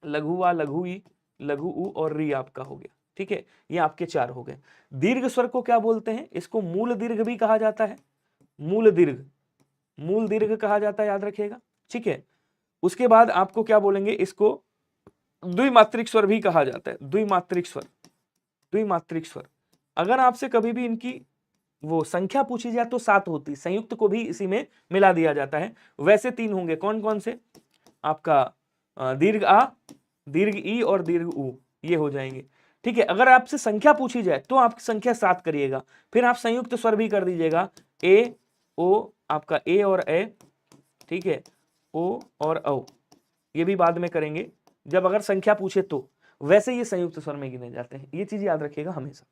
लघु आ, लघु ई, लघु उ और री आपका हो गया। ठीक है, ये आपके 4 हो गए। दीर्घ स्वर को क्या बोलते हैं, इसको मूल दीर्घ भी कहा जाता है, मूल दीर्घ, मूल दीर्घ कहा जाता है, याद रखिएगा। ठीक है, उसके बाद आपको क्या बोलेंगे, इसको द्विमात्रिक स्वर भी कहा जाता है, द्विमात्रिक स्वर, द्विमात्रिक स्वर। अगर आपसे कभी भी इनकी वो संख्या पूछी जाए तो 7 होती, संयुक्त को भी इसी में मिला दिया जाता है। वैसे 3 होंगे, कौन कौन से, आपका दीर्घ आ, दीर्घ ई और दीर्घ उ, ये हो जाएंगे। ठीक है, अगर आपसे संख्या पूछी जाए तो आप संख्या 7 करिएगा, फिर आप संयुक्त स्वर भी कर दीजिएगा, ए ओ, आपका ए और ए, ठीक है, ओ और औ, ये भी बाद में करेंगे जब अगर संख्या पूछे तो। वैसे ये संयुक्त स्वर में गिने जाते हैं, ये चीज याद रखिएगा हमेशा।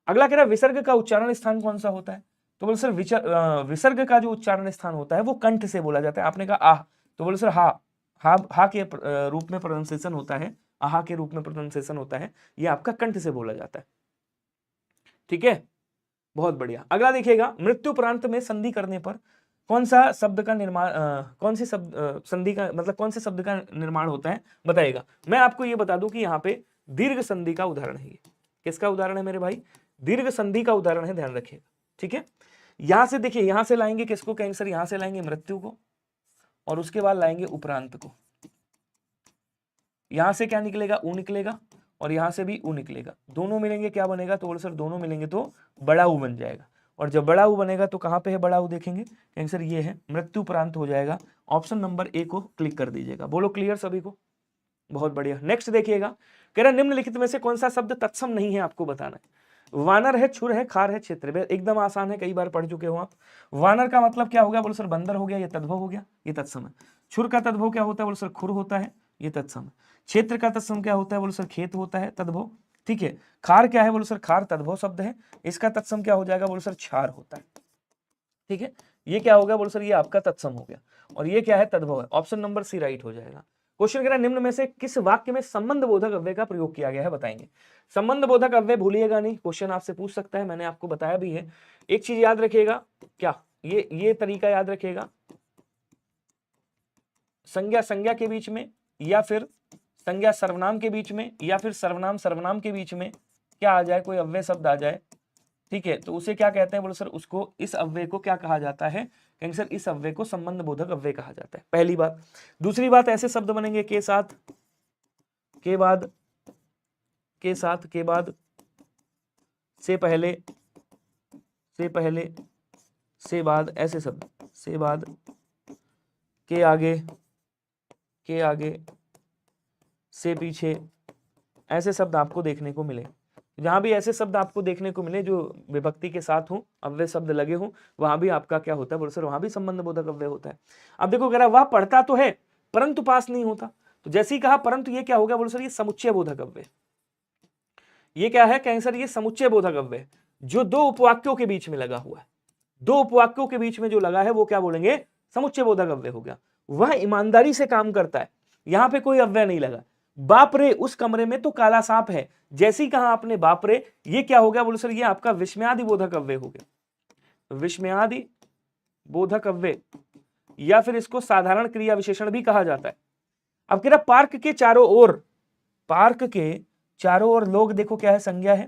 अगला कह रहा है विसर्ग का उच्चारण स्थान कौन सा होता है, तो बोले सर विसर्ग का जो उच्चारण स्थान होता है वो कंठ से बोला जाता है। आपने कहा आह, तो बोले सर हा, हा के रूप में प्रोनाउंसिएशन होता है, आहा के रूप में प्रोनाउंसिएशन होता है, ये आपका कंठ से बोला जाता है। ठीक है, बहुत बढ़िया। अगला देखिएगा, मृत्यु प्रांत में संधि करने पर कौन सा शब्द का निर्माण, कौन सी शब्द संधि का मतलब कौन से शब्द का निर्माण होता है बताइएगा। मैं आपको ये बता दूं कि यहाँ पे दीर्घ संधि का उदाहरण है। ये किसका उदाहरण है मेरे भाई, दीर्घ संधि का उदाहरण है, ध्यान रखिएगा। ठीक है, यहां से देखिए, यहां से लाएंगे किसको, कहेंगे सर यहां से लाएंगे मृत्यु को, और उसके बाद लाएंगे उपरांत को। यहां से क्या निकलेगा, ऊ निकलेगा, और यहां से भी ऊ निकलेगा, दोनों मिलेंगे क्या बनेगा, तो बोले सर दोनों मिलेंगे तो बड़ा ऊ बन जाएगा। और जब बड़ा ऊ बनेगा तो कहां पे है बड़ा ऊ, देखेंगे कहेंगे सर ये है मृत्यु प्रांत हो जाएगा। ऑप्शन नंबर ए को क्लिक कर दीजिएगा। बोलो क्लियर सभी को, बहुत बढ़िया। नेक्स्ट देखिएगा, कह रहा निम्नलिखित में से कौन सा शब्द तत्सम नहीं है, आपको बताना है। वानर है, छुर है, खार है, क्षेत्र। एकदम आसान है, कई बार पढ़ चुके हो आप। वानर का मतलब क्या हो गया बोलो सर, बंदर हो गया, ये तद्भव हो गया, ये तत्सम है। छुर का तद्भव क्या होता है बोलो सर, खुर होता है, ये तत्सम है। क्षेत्र का तत्सम क्या होता है बोलो सर, खेत होता है, तद्भव, ठीक है। खार क्या है बोलो सर, खार तद्भव शब्द है, इसका तत्सम क्या हो जाएगा बोलो सर, क्षार होता है, ठीक है। ये क्या होगा बोलो सर, ये आपका तत्सम हो गया, और ये क्या है, तद्भव है। ऑप्शन नंबर सी राइट हो जाएगा। क्वेश्चन कह रहा है निम्न में से किस वाक्य में संबंध बोधक अव्यय का प्रयोग किया गया है, बताएंगे। संबंध बोधक अव्यय भूलिएगा नहीं, क्वेश्चन आपसे पूछ सकता है, मैंने आपको बताया भी है। एक चीज याद रखिएगा, क्या ये तरीका याद रखिएगा, संज्ञा संज्ञा के बीच में, या फिर संज्ञा सर्वनाम के बीच में, या फिर सर्वनाम सर्वनाम के बीच में क्या आ जाए, कोई अव्यय शब्द आ जाए, ठीक है, तो उसे क्या कहते हैं बोलो सर, उसको, इस अव्यय को क्या कहा जाता है, कहेंगे सर इस अव्यय को संबंध बोधक अव्यय कहा जाता है, पहली बात। दूसरी बात, ऐसे शब्द बनेंगे के साथ, के बाद, के साथ, के बाद, से पहले, से पहले, से बाद, ऐसे शब्द, से बाद, के आगे, के आगे, से पीछे, ऐसे शब्द आपको देखने को मिले। जहां भी ऐसे शब्द आपको देखने को मिले जो विभक्ति के साथ हो, अव्यय शब्द लगे हो, वहां भी आपका क्या होता है बोलो सर, वहां भी संबंध बोधक अव्यय होता है। अब देखो कह रहा वह पढ़ता तो है परंतु पास नहीं होता, तो जैसे ही कहा परंतु, ये क्या हो गया बोलो सर, ये समुच्चय बोधक अव्यय। ये क्या है, कहें सर ये समुच्चय बोधक अव्यय, जो दो उपवाक्यों के बीच में लगा हुआ है, दो उपवाक्यों के बीच में जो लगा है वो क्या बोलेंगे, समुच्चय बोधक अव्यय हो गया। वह ईमानदारी से काम करता है, यहां पे कोई अव्यय नहीं लगा। बाप रे उस कमरे में तो काला सांप है, जैसे ही कहा आपने बाप रे, ये क्या हो गया बोलो सर, ये आपका विस्मयादि बोधक अव्यय हो गया, विस्मयादि बोधक अव्यय, या फिर इसको साधारण क्रिया विशेषण भी कहा जाता है। अब कह रहा पार्क के चारों ओर, पार्क के चारों ओर लोग, देखो क्या है, संज्ञा है,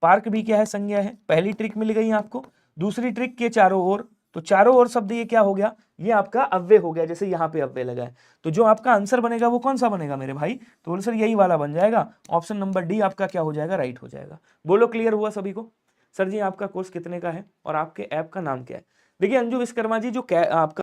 पार्क भी क्या है, संज्ञा है, पहली ट्रिक मिल गई आपको। दूसरी ट्रिक के चारों ओर, तो चारों ओर शब्द ये क्या हो गया, ये आपका अव्यय हो गया, जैसे यहाँ पे अव्यय लगा है। तो जो आपका आंसर बनेगा वो कौन सा बनेगा मेरे भाई, तो बोलो सर यही वाला बन जाएगा, ऑप्शन नंबर डी आपका क्या हो जाएगा, राइट हो जाएगा। बोलो क्लियर हुआ सभी को। सर जी आपका कोर्स कितने का है और आपके ऐप का नाम क्या है। देखिए अंजू विश्वकर्मा जी, जो आपका